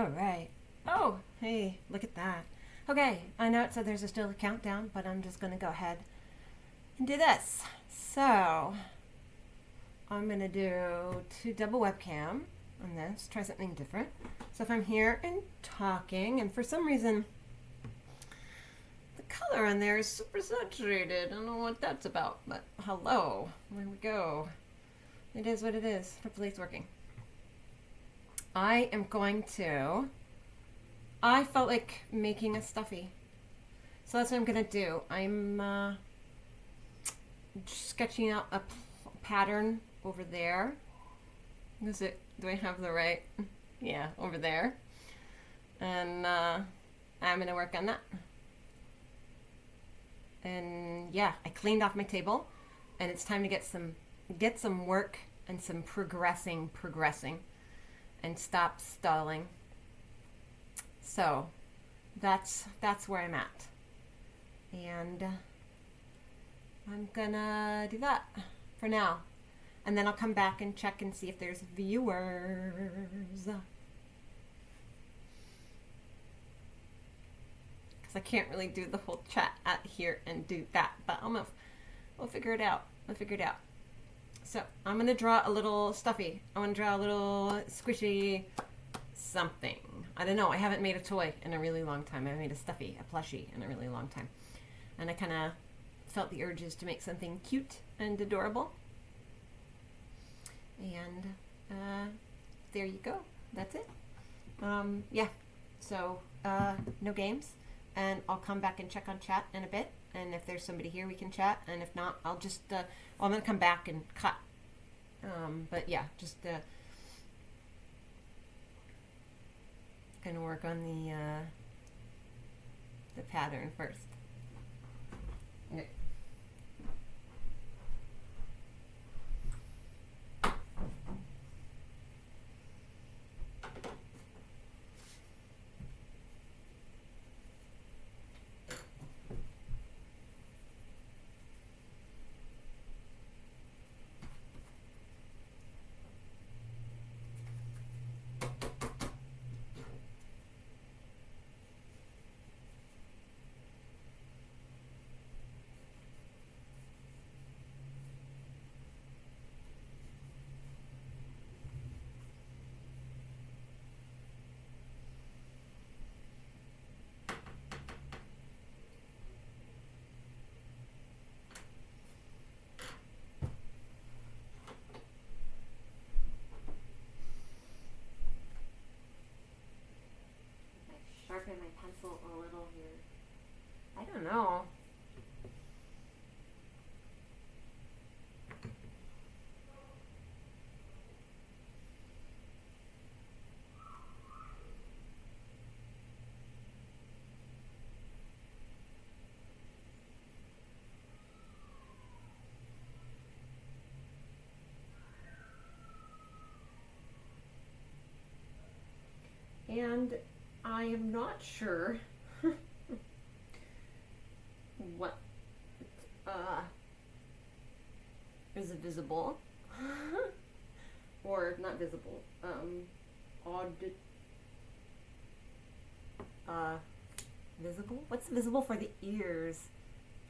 All right. Oh, hey, look at that. Okay, I know it said there's still a countdown, but I'm just going to go ahead and do this. So, I'm going to do two double webcam on this, try something different. So if I'm here and talking, and for some reason the color on there is super saturated, I don't know what that's about, but hello, there we go. It is what it is. Hopefully it's working. I felt like making a stuffy. So that's what I'm going to do. I'm sketching out a pattern over there. Do I have the right? Yeah, over there. And I'm going to work on that. And yeah, I cleaned off my table, and it's time to get some work and some progressing and stop stalling. So that's where I'm at. And I'm gonna do that for now. And then I'll come back and check and see if there's viewers. Because I can't really do the whole chat out here and do that. But we'll figure it out. So I'm going to draw a little stuffy. I want to draw a little squishy something. I don't know. I haven't made a toy in a really long time. I haven't made a stuffy, a plushie in a really long time. And I kind of felt the urges to make something cute and adorable. And there you go. That's it. Yeah. So no games. And I'll come back and check on chat in a bit. And if there's somebody here, we can chat. And if not, I'll just, I'm going to come back and cut. But yeah, just going to work on the pattern first. Okay. Sharpen my pencil a little here. I don't know. And I am not sure what is visible or not visible. Visible? What's visible for the ears?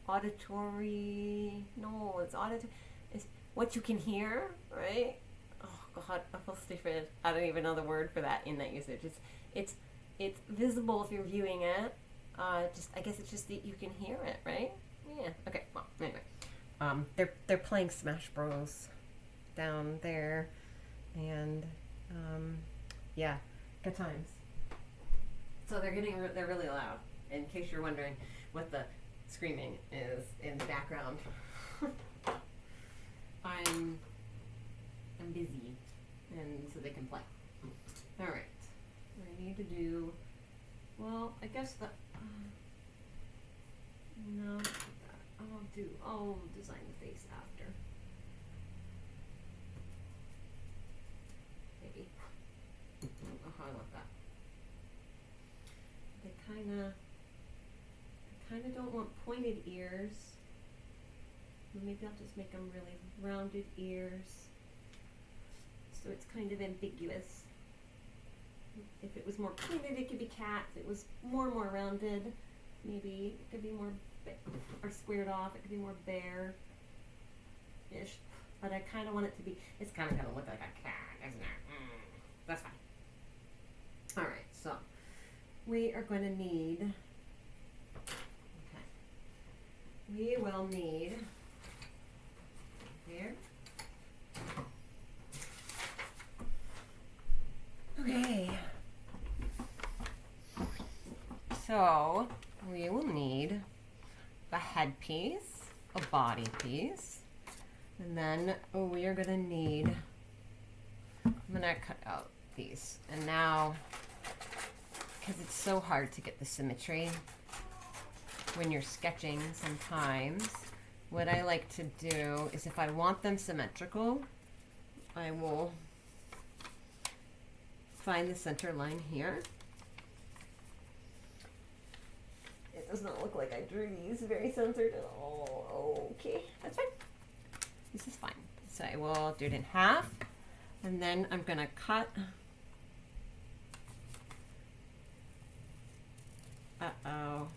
Auditory? No, it's auditory. It's what you can hear, right? Oh God, I feel stupid. I don't even know the word for that in that usage. It's visible if you're viewing it. I guess it's just that you can hear it, right? Yeah. Okay. Well, anyway, they're playing Smash Bros. Down there, and yeah, good times. So they're really loud. In case you're wondering what the screaming is in the background, I'm busy, and so they can play. All right. I need to do, well, I guess that, no, I'll design the face after. Maybe. I don't know how I want that. I kind of don't want pointed ears. Maybe I'll just make them really rounded ears. So it's kind of ambiguous. If it was more pointed, it could be cat. If it was more rounded, maybe it could be more or squared off. It could be more bear-ish. But I kind of want it to be. It's kind of gonna look like a cat, isn't it? That's fine. All right, so we are going to need. Okay. We will need here. Okay. So we will need a headpiece, a body piece, and then we are going to need, I'm going to cut out these. And now, because it's so hard to get the symmetry when you're sketching sometimes, what I like to do is if I want them symmetrical, I will find the center line here. It does not look like I drew these very centered at all. Okay, that's fine. This is fine. So I will do it in half, and then I'm gonna cut. Uh-oh.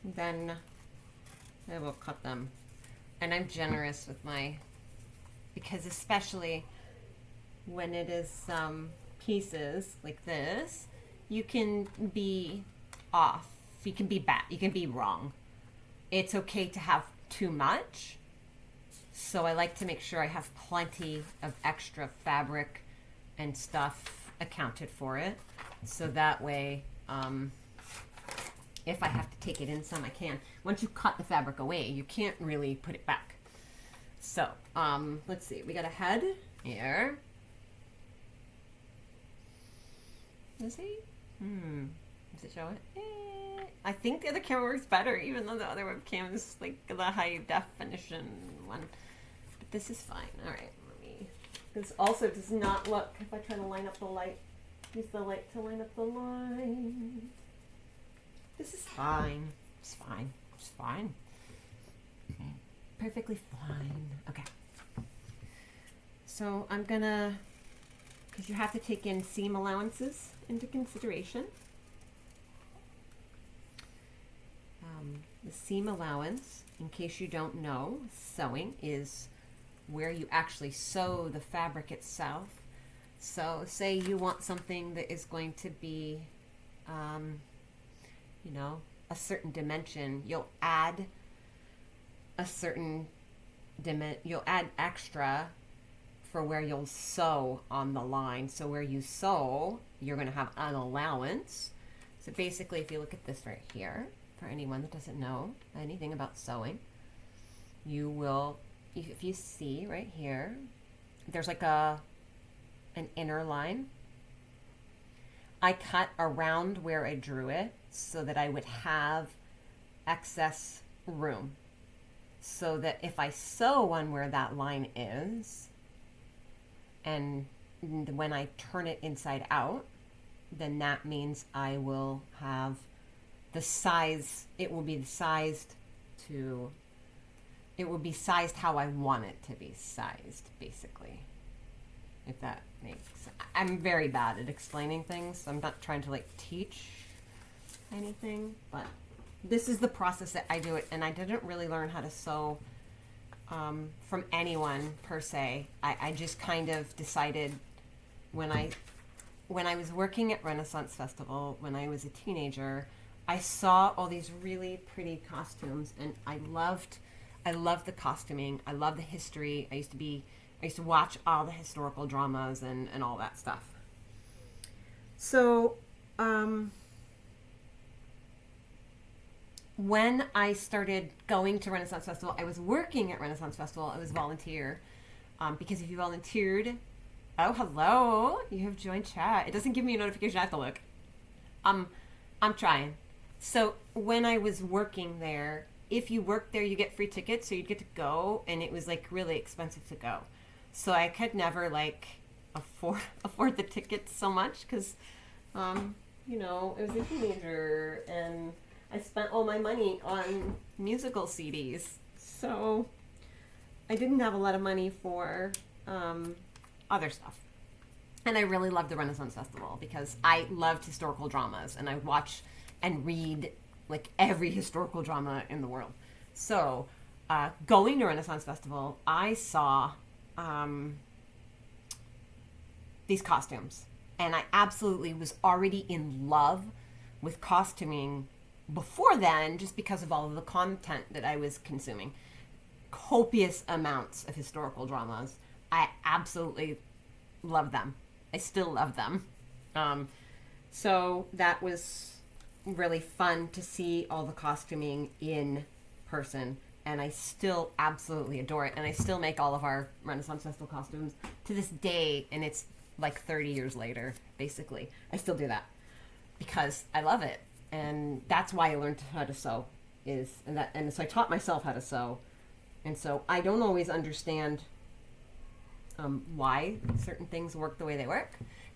Then I will cut them. And I'm generous with my, because especially when it is pieces like this, you can be off. You can be bad. You can be wrong. It's okay to have too much. So I like to make sure I have plenty of extra fabric and stuff accounted for it. So that way, if I have to take it in some, I can. Once you cut the fabric away, you can't really put it back. So, let's see. We got a head here. Does he? Does it show it? I think the other camera works better, even though the other webcam is like the high definition one. But this is fine. All right, let me. This also does not look. If I try to line up the light, use the light to line up the lines. This is fine. It's fine. It's fine. Perfectly fine. Okay. So I'm gonna, because you have to take in seam allowances into consideration. The seam allowance, in case you don't know, sewing is where you actually sew the fabric itself. So say you want something that is going to be, you know, a certain dimension, you'll add a certain you'll add extra for where you'll sew on the line. So where you sew, you're going to have an allowance. So basically, if you look at this right here, for anyone that doesn't know anything about sewing, you will, if you see right here, there's like an inner line. I cut around where I drew it so that I would have excess room. So that if I sew on where that line is, and when I turn it inside out, then that means I will have the size, it will be sized how I want it to be sized, basically. If that makes sense. I'm very bad at explaining things, so I'm not trying to like teach anything, but this is the process that I do it, and I didn't really learn how to sew from anyone per se. I just kind of decided when I was working at Renaissance Festival when I was a teenager, I saw all these really pretty costumes, and I loved the costuming. I loved the history. I used to watch all the historical dramas and all that stuff. So, when I started going to Renaissance Festival, I was working at Renaissance Festival. I was volunteer. Because if you volunteered, oh, hello, you have joined chat. It doesn't give me a notification. I have to look. I'm trying. So when I was working there, if you worked there, you get free tickets. So you'd get to go, and it was like really expensive to go. So I could never like afford the tickets so much because, you know, I was a teenager and I spent all my money on musical CDs. So I didn't have a lot of money for other stuff. And I really loved the Renaissance Festival because I loved historical dramas, and I watch and read like every historical drama in the world. So, going to Renaissance Festival, I saw these costumes, and I absolutely was already in love with costuming before then, just because of all of the content that I was consuming. Copious amounts of historical dramas. I absolutely love them. I still love them. So that was really fun to see all the costuming in person, and I still absolutely adore it. And I still make all of our Renaissance Festival costumes to this day, and it's like 30 years later, basically. I still do that because I love it, and that's why I learned how to sew. And so I taught myself how to sew, and so I don't always understand why certain things work the way they work,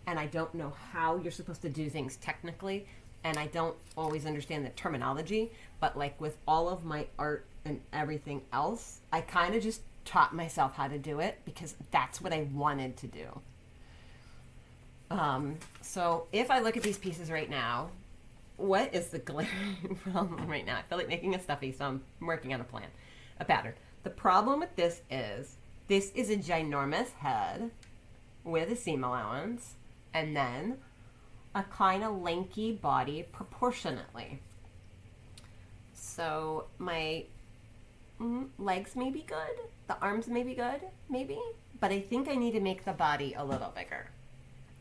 and I don't know how you're supposed to do things technically, and I don't always understand the terminology, but like with all of my art and everything else, I kind of just taught myself how to do it because that's what I wanted to do. So if I look at these pieces right now, what is the glaring problem right now? I feel like making a stuffy, so I'm working on a pattern. The problem with this is a ginormous head with a seam allowance, and then a kind of lanky body proportionately. So my legs may be good, the arms may be good, maybe, but I think I need to make the body a little bigger.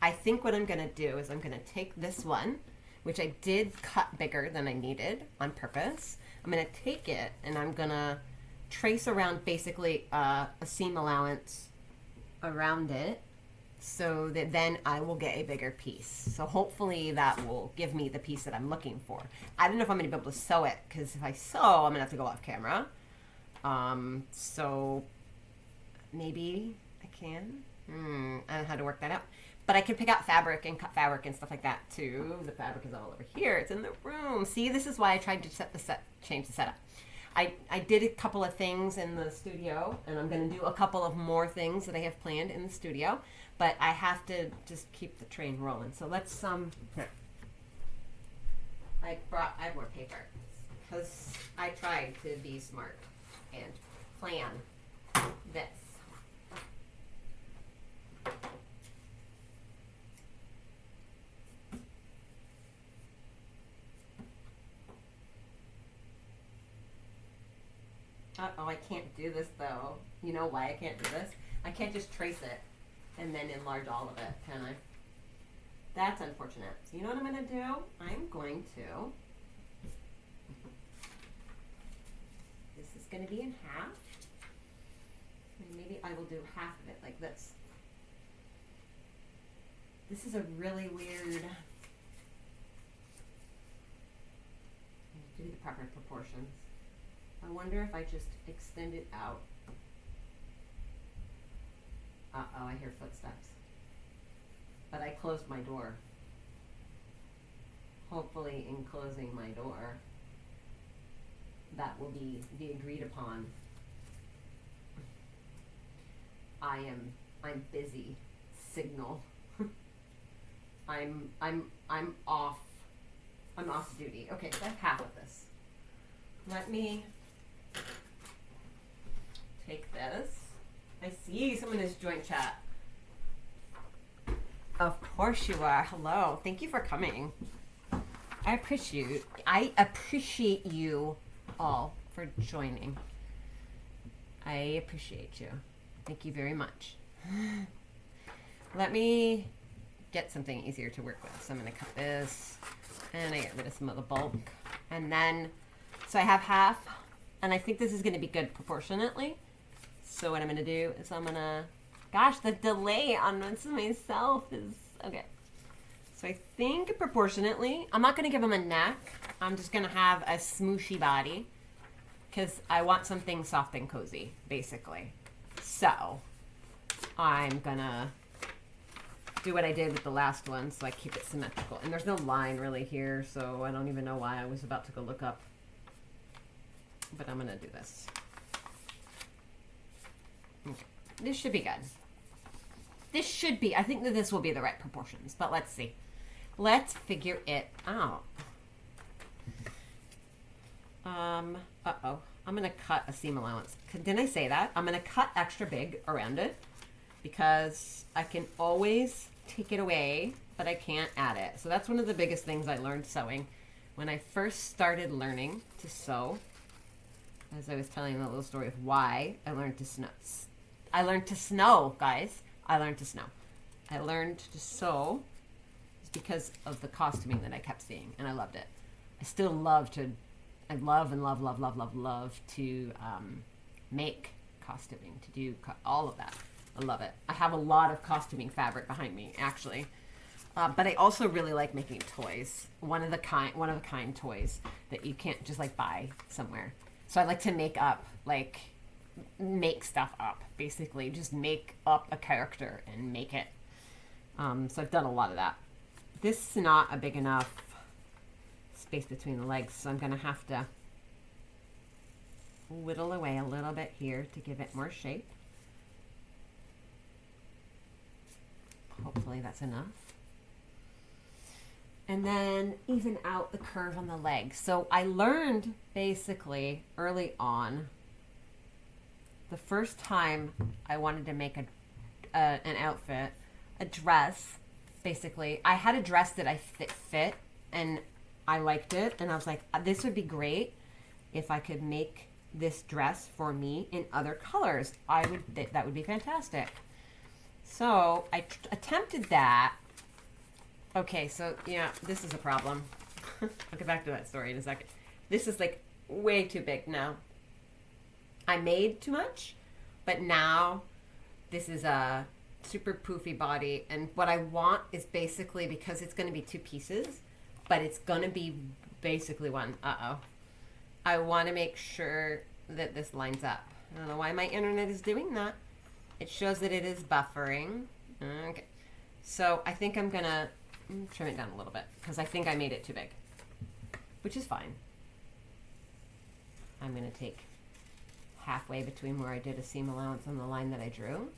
I think what I'm going to do is I'm going to take this one, which I did cut bigger than I needed on purpose. I'm going to take it and I'm going to trace around basically a seam allowance around it so that then I will get a bigger piece. So hopefully that will give me the piece that I'm looking for. I don't know if I'm going to be able to sew it, because if I sew, I'm going to have to go off camera. So maybe I can. I don't know how to work that out. But I can pick out fabric and cut fabric and stuff like that too. The fabric is all over here. It's in the room. See, this is why I tried to change the setup. I did a couple of things in the studio, and I'm going to do a couple of more things that I have planned in the studio. But I have to just keep the train rolling. So let's here. I have more paper because I tried to be smart and plan this. Uh-oh, I can't do this though. You know why I can't do this? I can't just trace it and then enlarge all of it, can I? That's unfortunate. So you know what I'm going to do? I'm going to... This is going to be in half. And maybe I will do half of it like this. This is a really weird... Do the proper proportions. I wonder if I just extend it out. Uh-oh, I hear footsteps. But I closed my door. Hopefully in closing my door, that will be the agreed upon. I'm busy signal. I'm off duty. Okay, that's half of this. Let me take this. I see someone is joint chat. Of course you are. Hello. Thank you for coming. I appreciate you all for joining. I appreciate you. Thank you very much. Let me get something easier to work with. So I'm going to cut this, and I get rid of some of the bulk. And then, so I have half, and I think this is going to be good proportionately. So what I'm going to do is I'm going to, gosh, the delay on this myself is, okay. So I think proportionately, I'm not going to give him a neck. I'm just going to have a smooshy body because I want something soft and cozy, basically. So I'm going to do what I did with the last one, so I keep it symmetrical. And there's no line really here, so I don't even know why I was about to go look up. But I'm going to do this. Okay. This should be good. this should be, I think that this will be the right proportions, but let's see. Let's figure it out. Uh-oh. I'm going to cut a seam allowance. Didn't I say that? I'm going to cut extra big around it because I can always take it away, but I can't add it. So that's one of the biggest things I learned sewing. When I first started learning to sew, as I was telling you a little story of why I learned to snow. I learned to snow, guys. I learned to snow. I learned to sew because of the costuming that I kept seeing, and I loved it. I still love to, I love and love, love, love, love, love to make costuming, to do all of that. I love it. I have a lot of costuming fabric behind me, actually. But I also really like making toys. One of a kind toys that you can't just like buy somewhere. So I like to make stuff up, basically. Just make up a character and make it. So I've done a lot of that. This is not a big enough space between the legs, so I'm going to have to whittle away a little bit here to give it more shape. Hopefully that's enough. And then even out the curve on the leg. So I learned basically early on, the first time I wanted to make an outfit, a dress, basically. I had a dress that I fit and I liked it. And I was like, this would be great if I could make this dress for me in other colors. That would be fantastic. So I attempted that. Okay, so yeah, this is a problem. I'll get back to that story in a second. This is like way too big now. I made too much, but now this is a super poofy body. And what I want is basically, because it's going to be two pieces, but it's going to be basically one. I want to make sure that this lines up. I don't know why my internet is doing that. It shows that it is buffering. Okay. So I think I'm going to trim it down a little bit because I think I made it too big, which is fine. I'm going to take halfway between where I did a seam allowance on the line that I drew.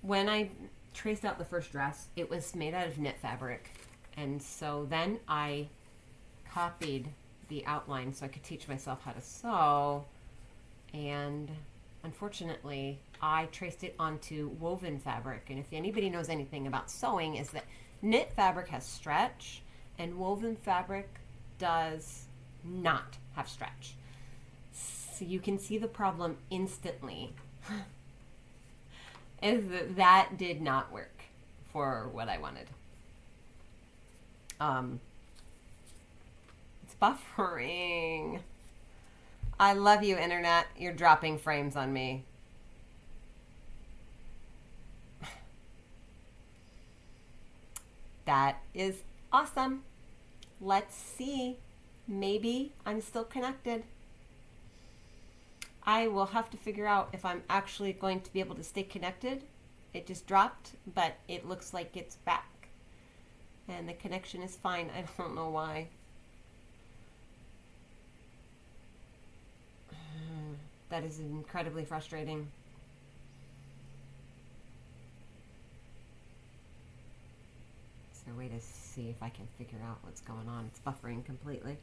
When I traced out the first dress, it was made out of knit fabric. And so then I copied the outline so I could teach myself how to sew. And unfortunately, I traced it onto woven fabric. And if anybody knows anything about sewing, is that knit fabric has stretch and woven fabric does not have stretch. So you can see the problem instantly. Is that did not work for what I wanted. It's buffering. I love you, internet. You're dropping frames on me. That is awesome. Let's see. Maybe I'm still connected. I will have to figure out if I'm actually going to be able to stay connected. It just dropped, but it looks like it's back. And the connection is fine. I don't know why. That is incredibly frustrating. Is there a way to see if I can figure out what's going on? It's buffering completely.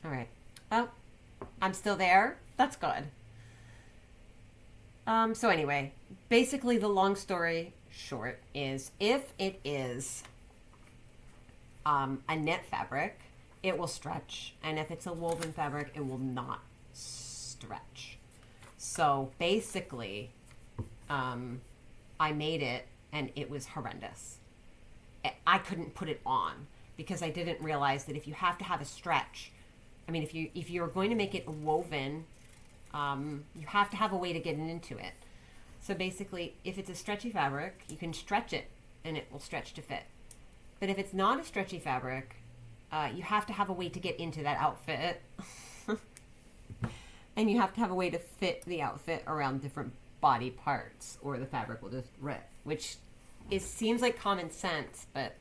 All right. Oh, I'm still there. That's good. So anyway, basically the long story short is if it is a knit fabric, it will stretch. And if it's a woven fabric, it will not stretch. So basically, I made it and it was horrendous. I couldn't put it on because I didn't realize that if you have to have a stretch, I mean, if you're going to make it woven, you have to have a way to get it into it. So basically, if it's a stretchy fabric, you can stretch it and it will stretch to fit. But if it's not a stretchy fabric, you have to have a way to get into that outfit. And you have to have a way to fit the outfit around different body parts or the fabric will just rip, which seems like common sense, but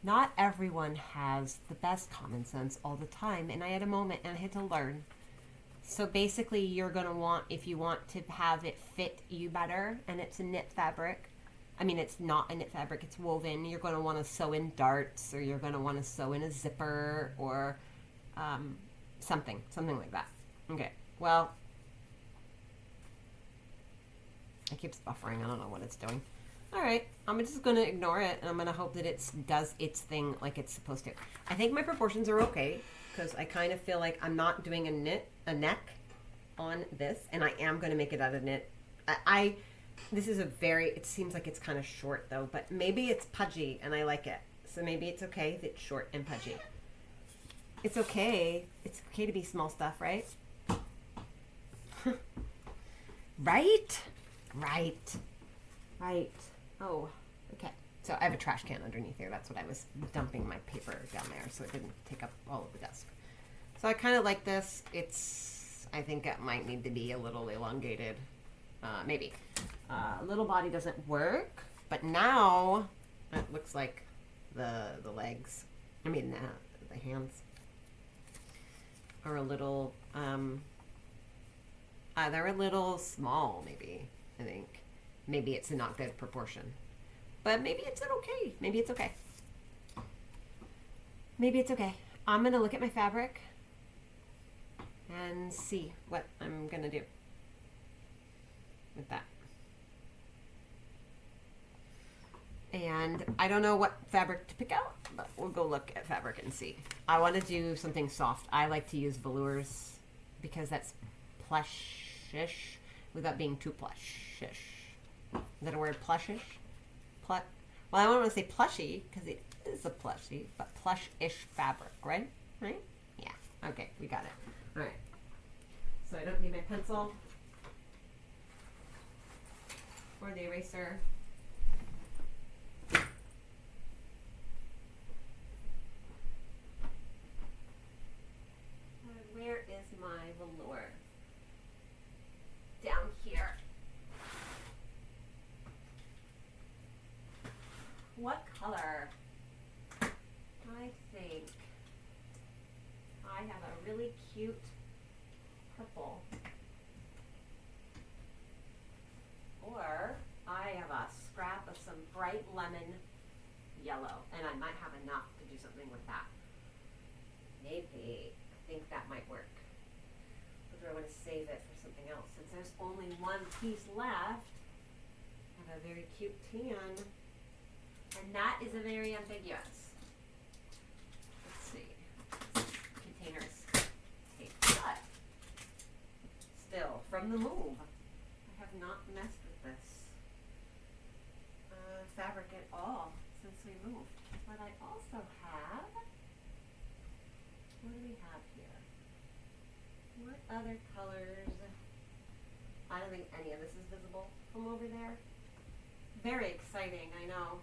not everyone has the best common sense all the time. And I had a moment and I had to learn. So basically, you're going to want, if you want to have it fit you better, and it's a knit fabric, I mean, it's not a knit fabric, it's woven, you're going to want to sew in darts, or you're going to want to sew in a zipper, or something like that. Okay, well, it keeps buffering. I don't know what it's doing. All right, I'm just going to ignore it, and I'm going to hope that it does its thing like it's supposed to. I think my proportions are okay, because I kind of feel like I'm not doing a neck on this, and I am going to make it out of knit. This is it seems like it's kind of short though, but maybe it's pudgy and I like it. So maybe it's okay if it's short and pudgy. It's okay. It's okay to be small stuff, right? Right? Right. Oh, okay. So I have a trash can underneath here. That's what I was dumping my paper down there so it didn't take up all of the desk. So I kind of like this. I think it might need to be a little elongated. Maybe. Little body doesn't work, but now it looks like the legs, the hands are a little, they're a little small, maybe, I think. Maybe it's a not good proportion, but maybe it's okay. Maybe it's okay. Maybe it's okay. I'm going to look at my fabric and see what I'm going to do with that. And I don't know what fabric to pick out, but we'll go look at fabric and see. I want to do something soft. I like to use velours because that's plushish without being too plushish. Is that a word, plushish? Well, I don't want to say plushy because it is a plushy, but plush-ish fabric, right? Right? Yeah. Okay, we got it. All right. So I don't need my pencil or the eraser. Where is my velour? Down here. What color? I think I have a really cute purple. Or I have a scrap of some bright lemon yellow, and I might have enough to do something with that. Maybe. I think that might work. Or do I want to save it for something else? Since there's only one piece left, I have a very cute tan. And that is a very ambiguous. Let's see. Containers taped shut. Still, from the move. I have not messed with this fabric at all since we moved. But I also have, what do we have here? What other colors? I don't think any of this is visible from over there. Very exciting, I know.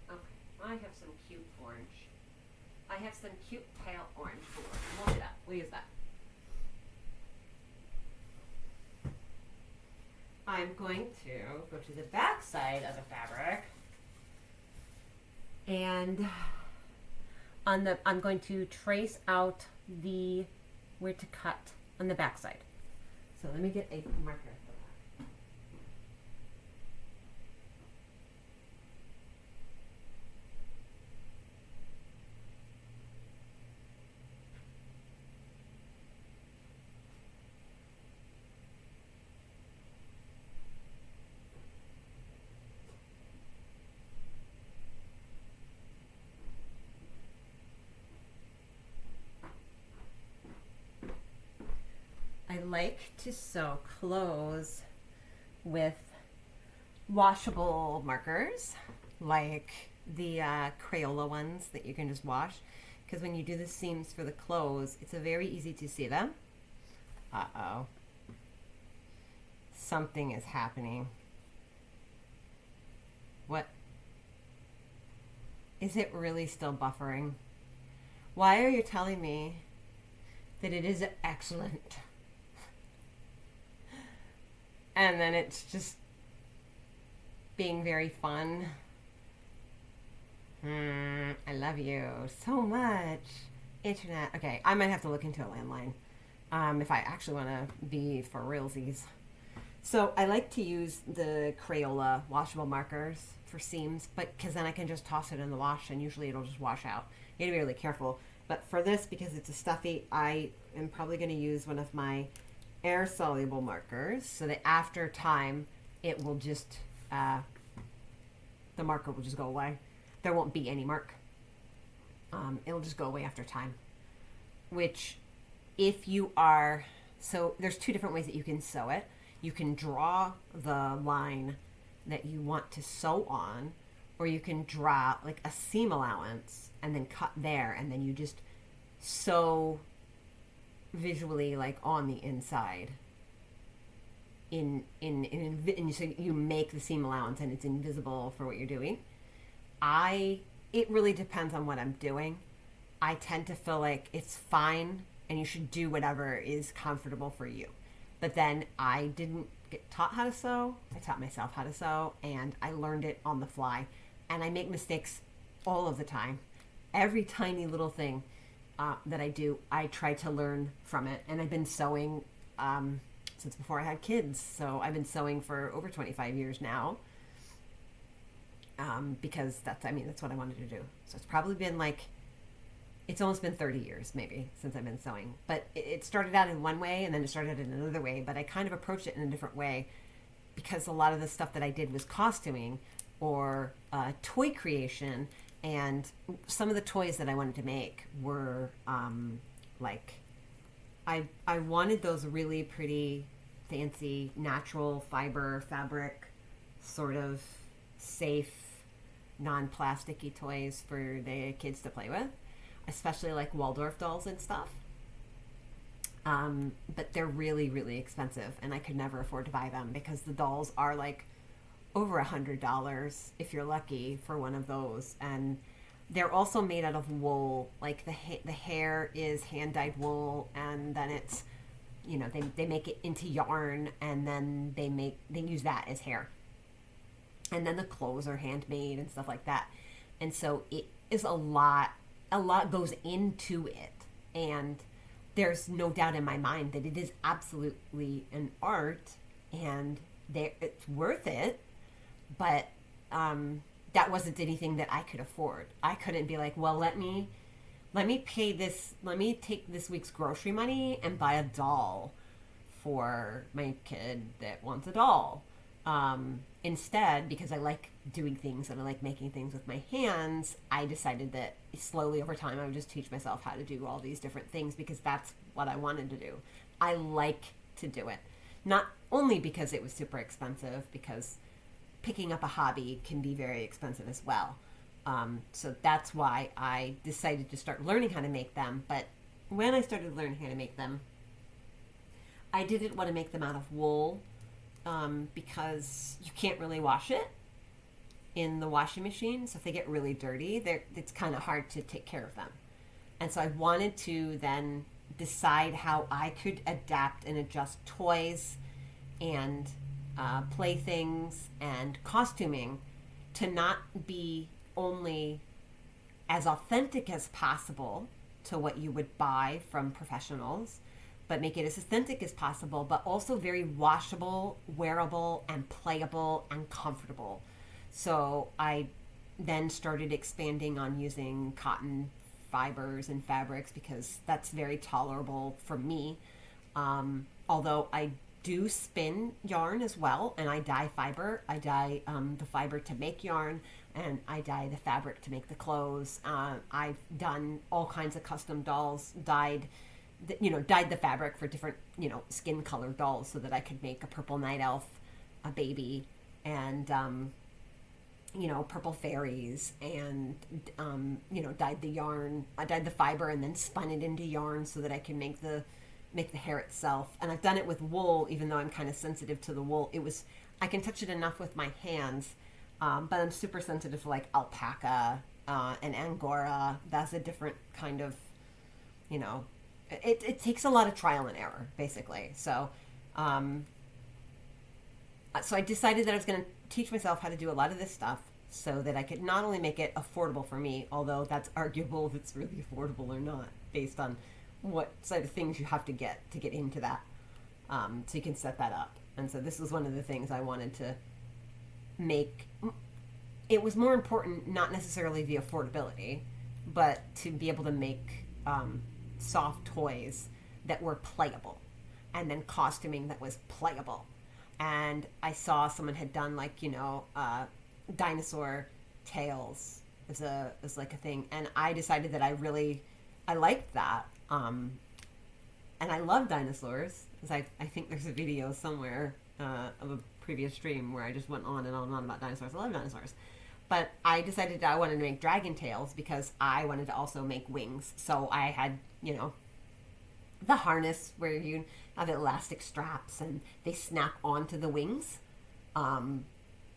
Okay, I have some cute orange. I have some cute pale orange. We'll do that. We'll use that. I'm going to go to the back side of the fabric, and I'm going to trace out where to cut on the back side. So let me get a marker. I like to sew clothes with washable markers, like the Crayola ones that you can just wash, because when you do the seams for the clothes, it's very easy to see them. Uh-oh. Something is happening. What? Is it really still buffering? Why are you telling me that it is excellent? And then it's just being very fun. I love you so much. Internet. Okay, I might have to look into a landline if I actually want to be for realsies. So I like to use the Crayola washable markers for seams, but because then I can just toss it in the wash and usually it'll just wash out. You gotta be really careful. But for this, because it's a stuffy, I am probably going to use one of my air soluble markers so that after time it will just the marker will just go away. There won't be any mark. It'll just go away after time. Which, if you are, so there's two different ways that you can sew it. You can draw the line that you want to sew on, or you can draw like a seam allowance and then cut there, and then you just sew visually like on the inside. So you make the seam allowance and it's invisible for what you're doing. It really depends on what I'm doing. I tend to feel like it's fine and you should do whatever is comfortable for you. But then I didn't get taught how to sew. I taught myself how to sew and I learned it on the fly. And I make mistakes all of the time. Every tiny little thing that I do, I try to learn from it. And I've been sewing since before I had kids. So I've been sewing for over 25 years now. Because that's what I wanted to do. So it's probably been it's almost been 30 years maybe since I've been sewing. But it started out in one way and then it started in another way. But I kind of approached it in a different way because a lot of the stuff that I did was costuming or toy creation. And some of the toys that I wanted to make were I wanted those really pretty, fancy, natural fiber fabric, sort of safe, non-plasticky toys for the kids to play with, especially like Waldorf dolls and stuff. But they're really, really expensive, and I could never afford to buy them because the dolls are like over $100 if you're lucky for one of those, and they're also made out of wool. Like the hair is hand-dyed wool, and then it's, they make it into yarn, and then they use that as hair. And then the clothes are handmade and stuff like that. And so it is a lot goes into it. And there's no doubt in my mind that it is absolutely an art and it's worth it. But that wasn't anything that I could afford. I couldn't be like, well, let me pay this, let me take this week's grocery money and buy a doll for my kid that wants a doll. Instead, because I like doing things and I like making things with my hands, I decided that slowly over time I would just teach myself how to do all these different things because that's what I wanted to do. I like to do it. Not only because it was super expensive, because picking up a hobby can be very expensive as well. So that's why I decided to start learning how to make them. But when I started learning how to make them, I didn't want to make them out of wool. Because you can't really wash it in the washing machine. So if they get really dirty, it's kind of hard to take care of them. And so I wanted to then decide how I could adapt and adjust toys and playthings and costuming to not be only as authentic as possible to what you would buy from professionals, but make it as authentic as possible, but also very washable, wearable, and playable and comfortable. So I then started expanding on using cotton fibers and fabrics because that's very tolerable for me. Although I do spin yarn as well, and I dye fiber. I dye the fiber to make yarn, and I dye the fabric to make the clothes. I've done all kinds of custom dolls, dyed the fabric for different, skin color dolls so that I could make a purple night elf, a baby, and, purple fairies, and, dyed the yarn. I dyed the fiber and then spun it into yarn so that I can make the hair itself. And I've done it with wool, even though I'm kind of sensitive to the wool. I can touch it enough with my hands, but I'm super sensitive to like alpaca and Angora. That's a different kind of, It takes a lot of trial and error, basically. So, so I decided that I was going to teach myself how to do a lot of this stuff so that I could not only make it affordable for me, although that's arguable if it's really affordable or not, based on what side of things you have to get into that. So you can set that up. And so this was one of the things I wanted to make. It was more important, not necessarily the affordability, but to be able to make soft toys that were playable, and then costuming that was playable. And I saw someone had done like, dinosaur tails as like a thing, and I decided that I liked that. And I love dinosaurs, because I think there's a video somewhere of a previous stream where I just went on and on and on about dinosaurs. I love dinosaurs. But I decided I wanted to make dragon tails because I wanted to also make wings. So I had, the harness where you have elastic straps and they snap onto the wings.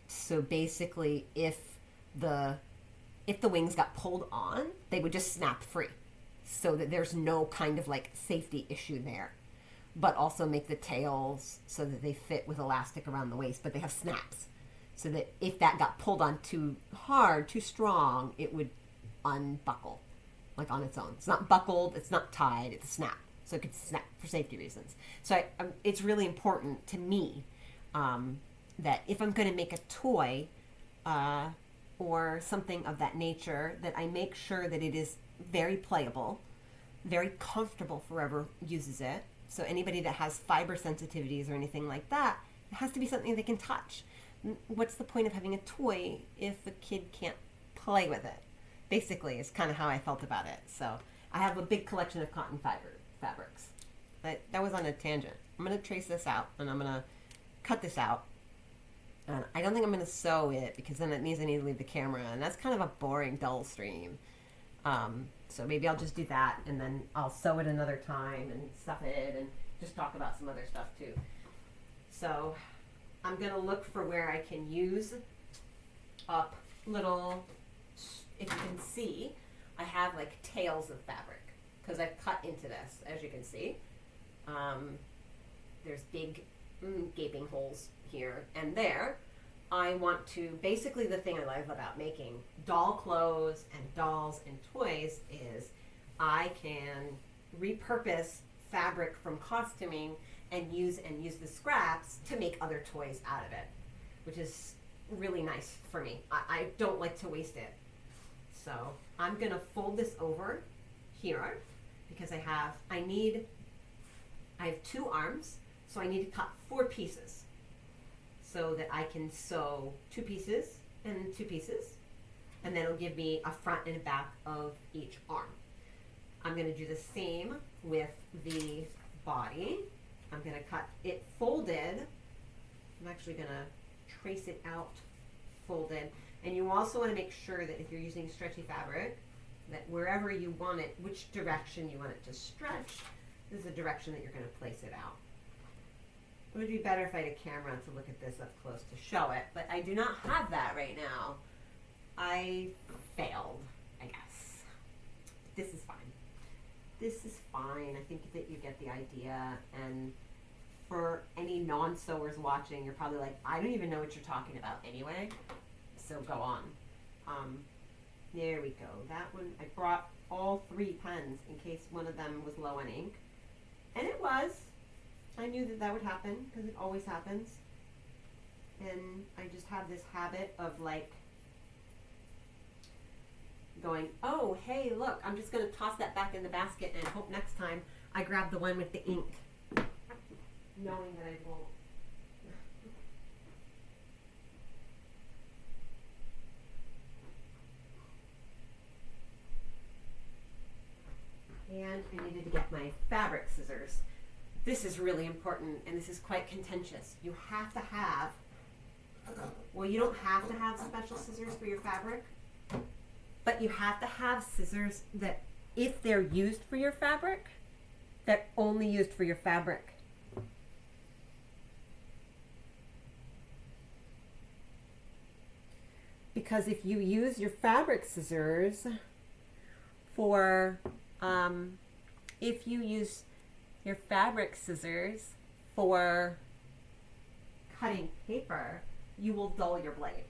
So basically, if the wings got pulled on, they would just snap free, so that there's no kind of like safety issue there. But also make the tails so that they fit with elastic around the waist, but they have snaps, so that if that got pulled on too hard, too strong, it would unbuckle, like on its own. It's not buckled, it's not tied, it's a snap. So it could snap for safety reasons. So it's really important to me that if I'm going to make a toy or something of that nature, that I make sure that it is very playable, very comfortable for whoever uses it. So anybody that has fiber sensitivities or anything like that, it has to be something they can touch. What's the point of having a toy if a kid can't play with it? Basically, is kind of how I felt about it. So I have a big collection of cotton fabrics. That was on a tangent. I'm going to trace this out, and I'm going to cut this out. And I don't think I'm going to sew it, because then it means I need to leave the camera, and that's kind of a boring, dull stream. So maybe I'll just do that, and then I'll sew it another time and stuff it and just talk about some other stuff too. So I'm going to look for where I can use up little, if you can see, I have like tails of fabric, because I've cut into this, as you can see. There's big gaping holes here and there. I want to, basically the thing I love about making doll clothes and dolls and toys is I can repurpose fabric from costuming and use the scraps to make other toys out of it, which is really nice for me. I don't like to waste it. So I'm going to fold this over here, because I have 2 arms, so I need to cut 4 pieces, so that I can sew 2 pieces and 2 pieces, and then it'll give me a front and a back of each arm. I'm going to do the same with the body. I'm going to cut it folded. I'm actually going to trace it out folded. And you also want to make sure that if you're using stretchy fabric, that wherever you want it, which direction you want it to stretch, is the direction that you're going to place it out. It would be better if I had a camera to look at this up close to show it, but I do not have that right now. I failed, I guess. This is fine. This is fine. I think that you get the idea. And for any non-sewers watching, you're probably like, I don't even know what you're talking about anyway. So go on. There we go. That one, I brought all 3 pens in case one of them was low on ink. And it was. I knew that would happen, because it always happens. And I just have this habit of like going, oh, hey, look, I'm just going to toss that back in the basket and hope next time I grab the one with the ink, knowing that I won't. And I needed to get my fabric scissors. This is really important, and this is quite contentious. You have to have, well, you don't have to have special scissors for your fabric, but you have to have scissors that, if they're used for your fabric, they're only used for your fabric. Because if you use your fabric scissors for, if you use your fabric scissors for cutting paper, you will dull your blade.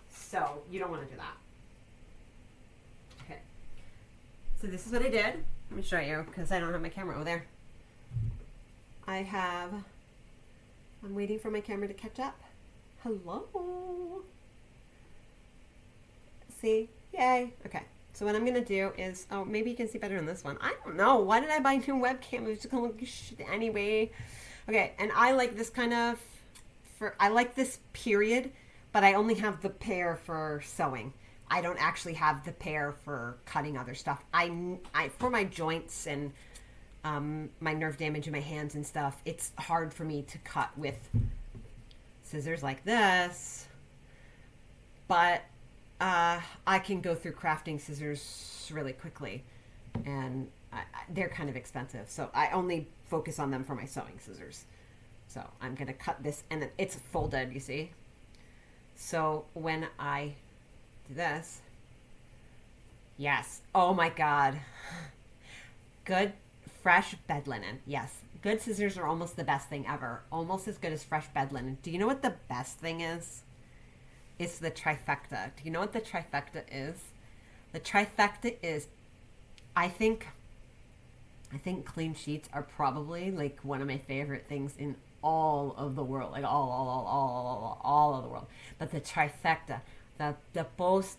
So you don't want to do that. Okay. So this is what I did. Let me show you because I don't have my camera over there. I'm waiting for my camera to catch up. Hello. See? Yay. Okay. So what I'm going to do is, oh, maybe you can see better in this one. I don't know. Why did I buy a new webcam? It was just going to look shit anyway. Okay. And I like this kind of, I like this period, but I only have the pair for sewing. I don't actually have the pair for cutting other stuff. I for my joints and my nerve damage in my hands and stuff, it's hard for me to cut with scissors like this. But I can go through crafting scissors really quickly, and they're kind of expensive. So I only focus on them for my sewing scissors. So I'm going to cut this, and it's folded, you see. So when I do this, yes, oh my God, good fresh bed linen. Yes, good scissors are almost the best thing ever. Almost as good as fresh bed linen. Do you know what the best thing is? It's the trifecta. Do you know what the trifecta is? The trifecta is, I think clean sheets are probably like one of my favorite things in all of the world, like all of the world. But the trifecta, the most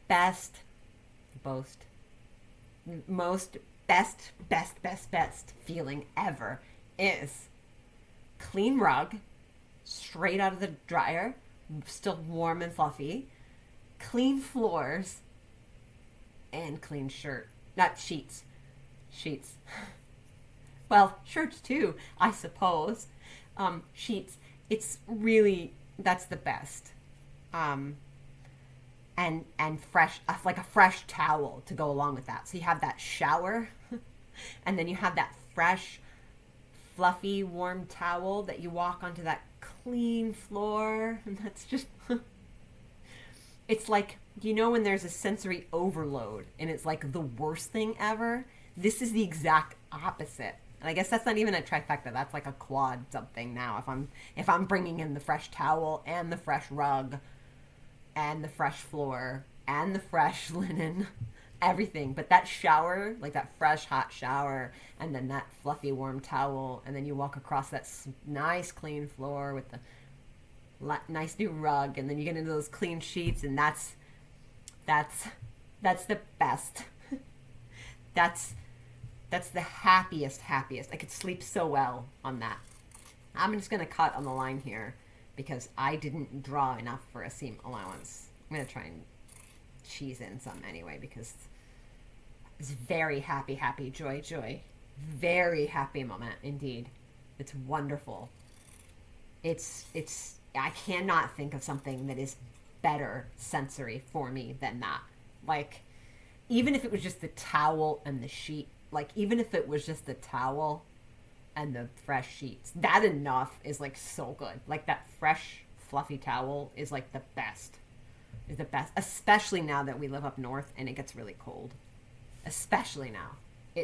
best feeling ever is clean rug, straight out of the dryer, still warm and fluffy, clean floors, and clean sheets. Well, shirts too, I suppose. Sheets. It's really, that's the best. And fresh, like a fresh towel to go along with that. So you have that shower, and then you have that fresh, fluffy, warm towel that you walk onto that clean floor. And that's just, it's like, you know when there's a sensory overload and it's like the worst thing ever? This is the exact opposite. And I guess that's not even a trifecta. That's like a quad something now. If I'm bringing in the fresh towel and the fresh rug and the fresh floor and the fresh linen, everything. But that shower, like that fresh hot shower, and then that fluffy warm towel, and then you walk across that nice clean floor with the nice new rug, and then you get into those clean sheets, and that's the best. That's the happiest. I could sleep so well on that. I'm just going to cut on the line here because I didn't draw enough for a seam allowance. I'm going to try and cheese in some anyway because it's very happy, joy. Very happy moment indeed. It's wonderful. It's I cannot think of something that is better sensory for me than that. Like, even if it was just the towel and the sheet, like even if it was just the towel and the fresh sheets, that enough is like so good. Like that fresh fluffy towel is like the best. Is the best, especially now that we live up north and it gets really cold. Especially now.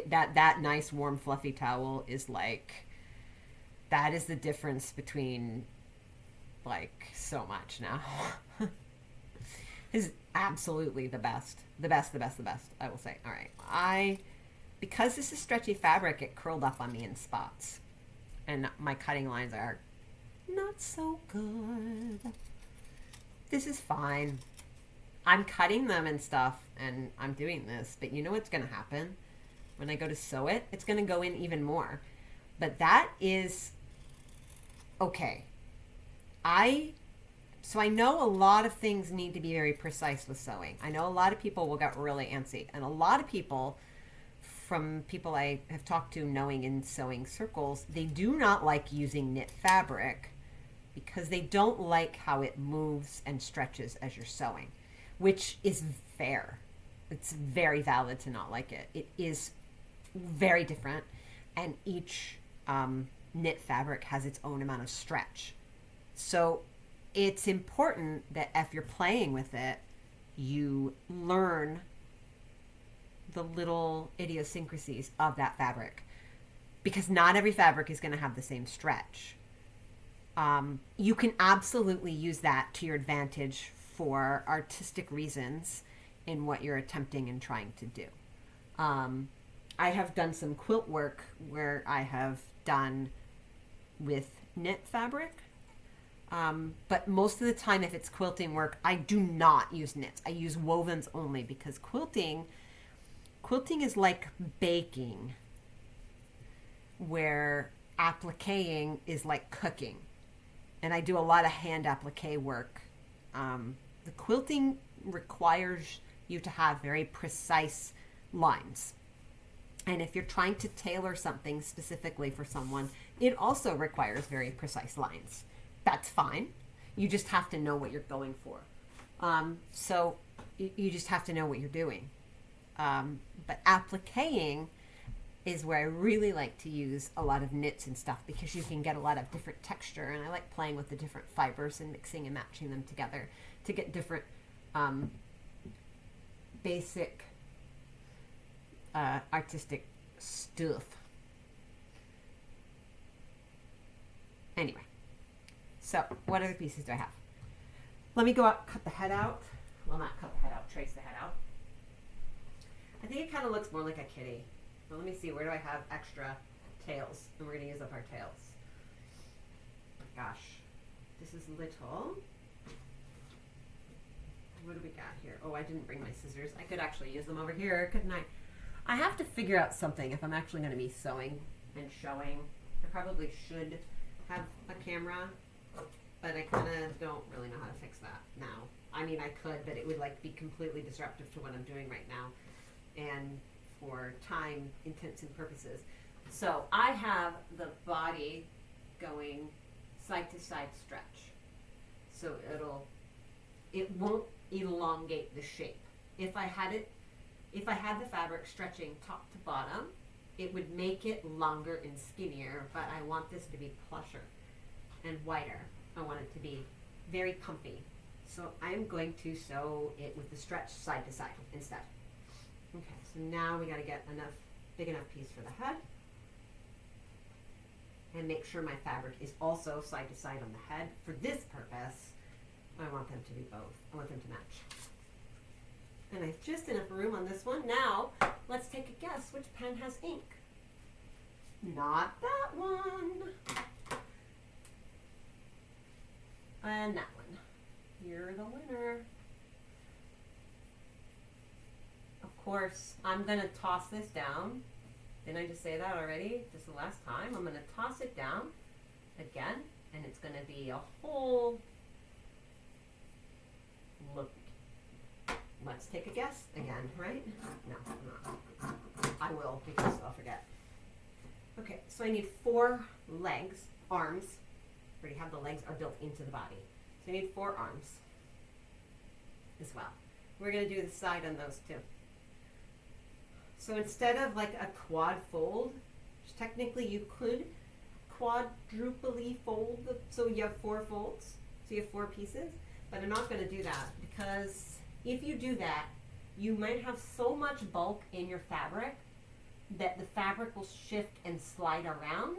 That nice warm fluffy towel is like, that is the difference between like so much now. Is absolutely the best, I will say. All right, because this is stretchy fabric, it curled up on me in spots, and my cutting lines are not so good. This is fine. I'm cutting them and stuff, and I'm doing this, but you know what's going to happen? When I go to sew it, it's going to go in even more. But that is okay. So I know a lot of things need to be very precise with sewing. I know a lot of people will get really antsy, and a lot of people, from people I have talked to knowing in sewing circles, they do not like using knit fabric because they don't like how it moves and stretches as you're sewing, which is fair. It's very valid to not like it. It is very different, and each knit fabric has its own amount of stretch. So it's important that if you're playing with it, you learn the little idiosyncrasies of that fabric, because not every fabric is going to have the same stretch. You can absolutely use that to your advantage for artistic reasons in what you're attempting and trying to do. I have done some quilt work where I have done with knit fabric. But most of the time, if it's quilting work, I do not use knits. I use wovens only because quilting is like baking, where appliquing is like cooking. And I do a lot of hand applique work. The quilting requires you to have very precise lines. And if you're trying to tailor something specifically for someone, it also requires very precise lines. That's fine. You just have to know what you're going for. So you just have to know what you're doing. But appliquing is where I really like to use a lot of knits and stuff because you can get a lot of different texture, and I like playing with the different fibers and mixing and matching them together to get different basic artistic stuff. Anyway, so what other pieces do I have? Let me go out, cut the head out. Well, not cut the head out, trace the head out. I think it kind of looks more like a kitty. Well, let me see, where do I have extra tails? And we're going to use up our tails. Gosh, this is little. What do we got here? Oh, I didn't bring my scissors. I could actually use them over here, couldn't I? I have to figure out something if I'm actually going to be sewing and showing. I probably should have a camera, but I kind of don't really know how to fix that now. I mean, I could, but it would like be completely disruptive to what I'm doing right now. And for time intensive purposes. So I have the body going side to side stretch. So it won't elongate the shape. If I had the fabric stretching top to bottom, it would make it longer and skinnier, but I want this to be plusher and wider. I want it to be very comfy. So I'm going to sew it with the stretch side to side instead. Okay, so now we got to get big enough piece for the head. And make sure my fabric is also side to side on the head. For this purpose, I want them to be both. I want them to match. And I have just enough room on this one. Now, let's take a guess which pen has ink. Not that one. And that one. You're the winner. Of course, I'm going to toss this down. Didn't I just say that already? Just the last time. I'm going to toss it down again, and it's going to be a whole look. Let's take a guess again, right? No, I'm not. I will because I'll forget. Okay, so I need 4 legs, arms. I already have the legs are built into the body. So I need 4 arms as well. We're going to do the side on those too. So instead of like a quad fold, which technically you could quadruply fold, so you have 4 folds, so you have 4 pieces, but I'm not going to do that because if you do that, you might have so much bulk in your fabric that the fabric will shift and slide around,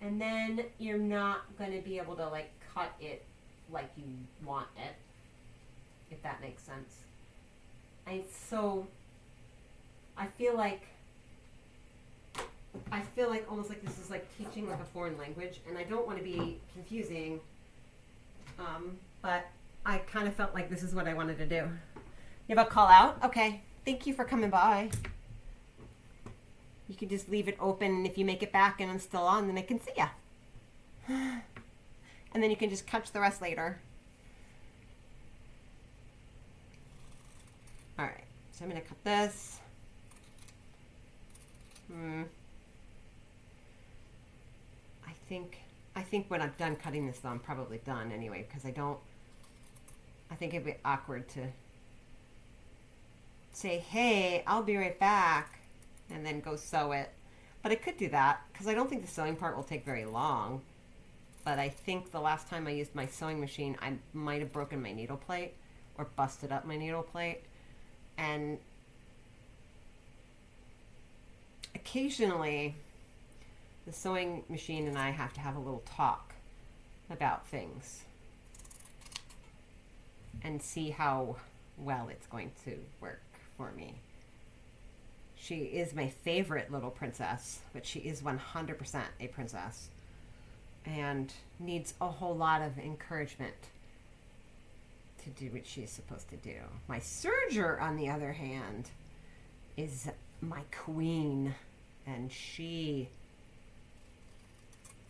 and then you're not going to be able to like cut it like you want it, if that makes sense. I feel like almost like this is like teaching like a foreign language, and I don't want to be confusing, but I kind of felt like this is what I wanted to do. You have a call out? Okay. Thank you for coming by. You can just leave it open, and if you make it back and I'm still on, then I can see ya. And then you can just catch the rest later. All right. So I'm going to cut this. I think when I'm done cutting this, though, I'm probably done anyway, because I think it'd be awkward to say, hey, I'll be right back, and then go sew it. But I could do that, because I don't think the sewing part will take very long. But I think the last time I used my sewing machine, I might have broken my needle plate or busted up my needle plate. And occasionally, the sewing machine and I have to have a little talk about things and see how well it's going to work for me. She is my favorite little princess, but she is 100% a princess and needs a whole lot of encouragement to do what she's supposed to do. My Serger, on the other hand, is my queen, and she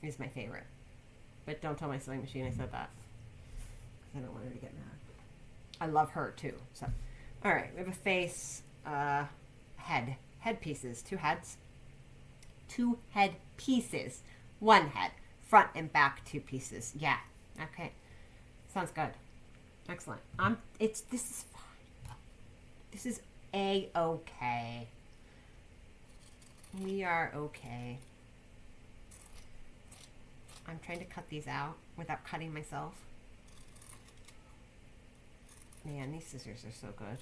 is my favorite. But don't tell my sewing machine I said that, because I don't want her to get mad. I love her too. So, all right, we have a face, head pieces, 2 heads, 2 head pieces, 1 head, front and back 2 pieces. Yeah, okay, sounds good. Excellent. This is fine. This is A-okay. We are okay. I'm trying to cut these out without cutting myself. Man, these scissors are so good.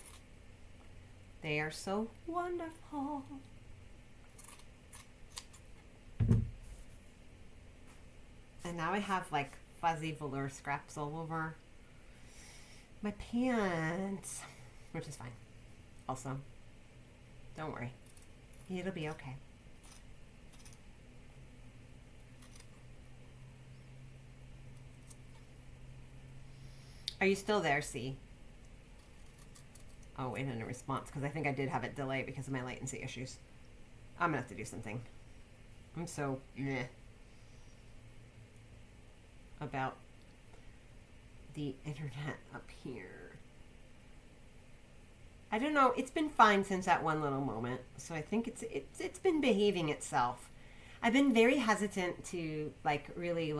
They are so wonderful. And now I have like fuzzy velour scraps all over my pants, which is fine. Also, don't worry. It'll be okay. Are you still there, C? Oh, wait, in a response, because I think I did have it delay because of my latency issues. I'm going to have to do something. I'm so meh about the internet up here. I don't know. It's been fine since that one little moment, so I think it's been behaving itself. I've been very hesitant to really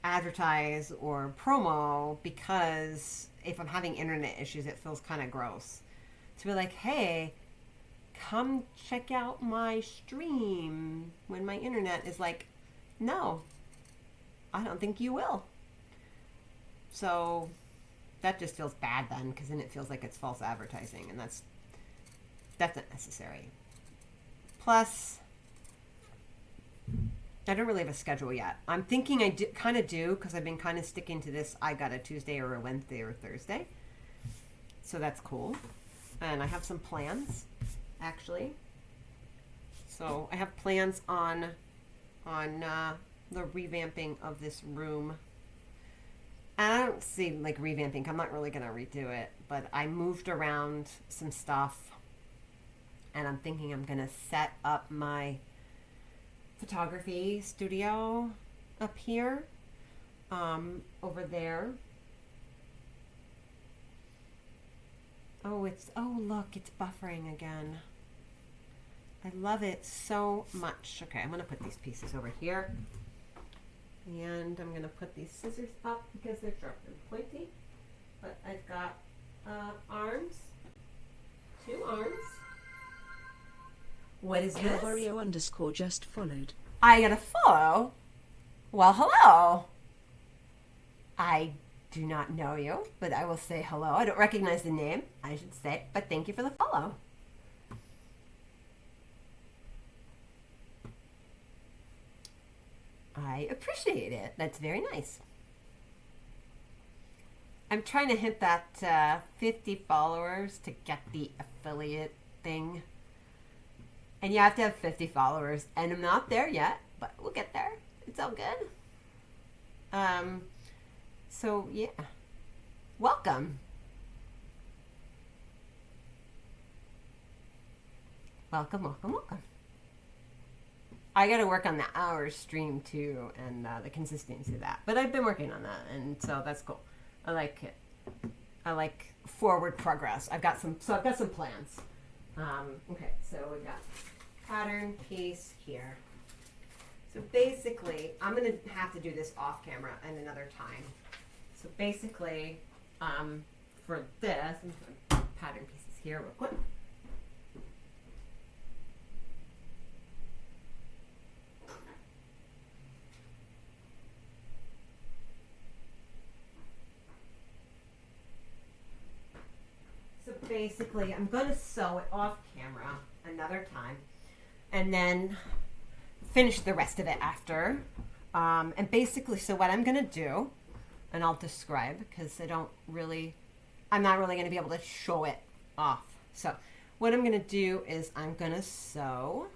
advertise or promo because if I'm having internet issues, it feels kind of gross to be like, hey, come check out my stream when my internet is like, no, I don't think you will. So that just feels bad then, because then it feels like it's false advertising, and that's not necessary. Plus, I don't really have a schedule yet. I'm thinking I kind of do, because I've been kind of sticking to this. I got a Tuesday or a Wednesday or a Thursday. So that's cool. And I have some plans, actually. So I have plans on the revamping of this room. And I don't see revamping. I'm not really going to redo it. But I moved around some stuff. And I'm thinking I'm going to set up my photography studio up here, over there. Oh look, it's buffering again. I love it so much. Okay, I'm gonna put these pieces over here, and I'm gonna put these scissors up because they're sharp and pointy. But I've got arms, 2 arms. What is this? Calvario_ just followed. I got a follow? Well, hello. I do not know you, but I will say hello. I don't recognize the name, I should say, but thank you for the follow. I appreciate it. That's very nice. I'm trying to hit that 50 followers to get the affiliate thing. And you have to have 50 followers. And I'm not there yet, but we'll get there. It's all good. So, yeah. Welcome. Welcome, welcome, welcome. I got to work on the hour stream, too, and the consistency of that. But I've been working on that, and so that's cool. I like it. I like forward progress. I've got some plans. Okay, so we got pattern piece here. So basically, I'm going to have to do this off camera at another time. So basically, for this, I'm going to put pattern pieces here real quick. So basically, I'm going to sew it off camera another time and then finish the rest of it after. And basically, so what I'm going to do, and I'll describe because I'm not really going to be able to show it off. So what I'm going to do is I'm going to sew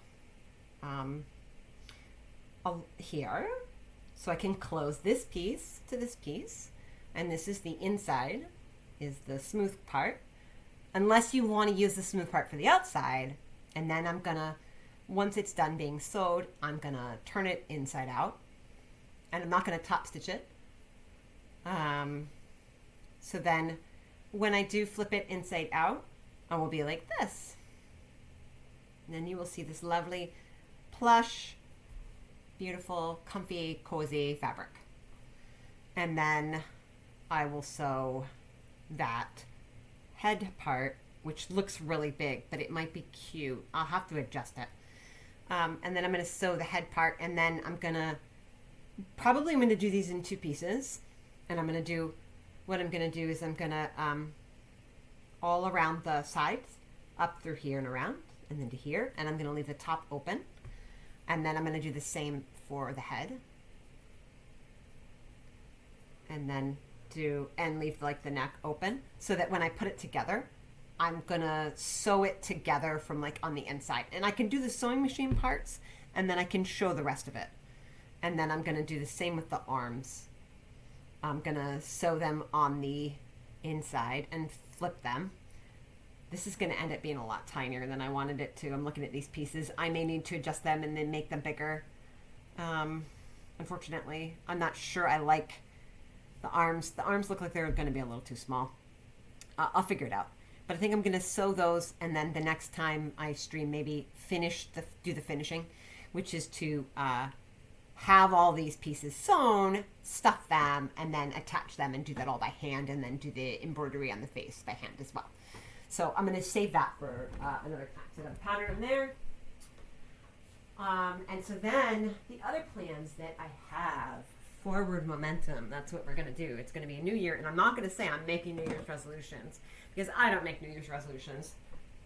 here, so I can close this piece to this piece, and this is the inside, is the smooth part, unless you want to use the smooth part for the outside. And then I'm going to, once it's done being sewed, I'm going to turn it inside out, and I'm not going to top stitch it. So then when I do flip it inside out, I will be like this. And then you will see this lovely plush, beautiful, comfy, cozy fabric. And then I will sew that head part, which looks really big, but it might be cute. I'll have to adjust it. And then I'm going to sew the head part, and then I'm going to do these in 2 pieces. And I'm going to all around the sides, up through here and around, and then to here. And I'm going to leave the top open. And then I'm going to do the same for the head. And then leave like the neck open, so that when I put it together, I'm going to sew it together from like on the inside. And I can do the sewing machine parts, and then I can show the rest of it. And then I'm going to do the same with the arms. I'm going to sew them on the inside and flip them. This is going to end up being a lot tinier than I wanted it to. I'm looking at these pieces. I may need to adjust them and then make them bigger. Unfortunately, I'm not sure I like the arms. The arms look like they're going to be a little too small. I'll figure it out. But I think I'm going to sew those, and then the next time I stream, maybe do the finishing, which is to have all these pieces sewn, stuff them, and then attach them and do that all by hand, and then do the embroidery on the face by hand as well. So I'm going to save that for another time. So I got a pattern in there. And so then the other plans that I have, forward momentum, that's what we're going to do. It's going to be a new year, and I'm not going to say I'm making New Year's resolutions, because I don't make New Year's resolutions.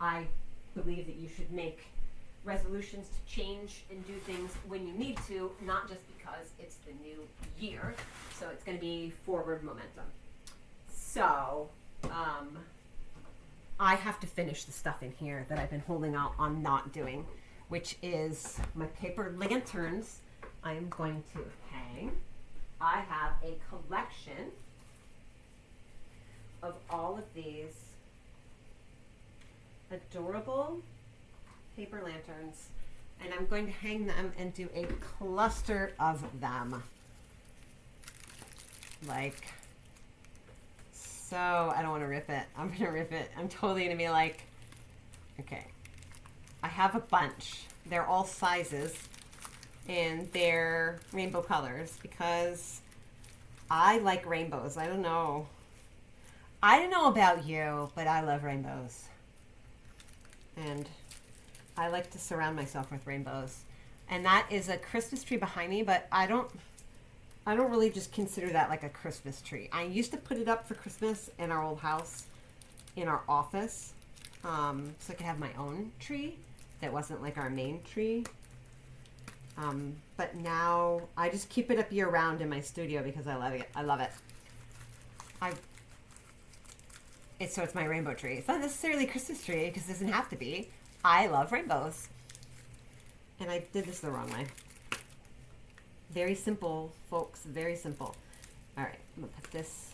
I believe that you should make resolutions to change and do things when you need to, not just because it's the new year. So it's going to be forward momentum. So I have to finish the stuff in here that I've been holding out on not doing, which is my paper lanterns. I am going to hang. I have a collection of all of these adorable paper lanterns, and I'm going to hang them and do a cluster of them, like so. I don't want to rip it. I'm going to rip it. I'm totally going to be like, okay, I have a bunch. They're all sizes, and they're rainbow colors because I like rainbows. I don't know about you, but I love rainbows. And I like to surround myself with rainbows. And that is a Christmas tree behind me, but I don't really just consider that like a Christmas tree. I used to put it up for Christmas in our old house, in our office, so I could have my own tree that wasn't like our main tree. But now I just keep it up year round in my studio because I love it. I love it. So it's my rainbow tree. It's not necessarily a Christmas tree because it doesn't have to be. I love rainbows. And I did this the wrong way. Very simple, folks. Very simple. All right. I'm going to put this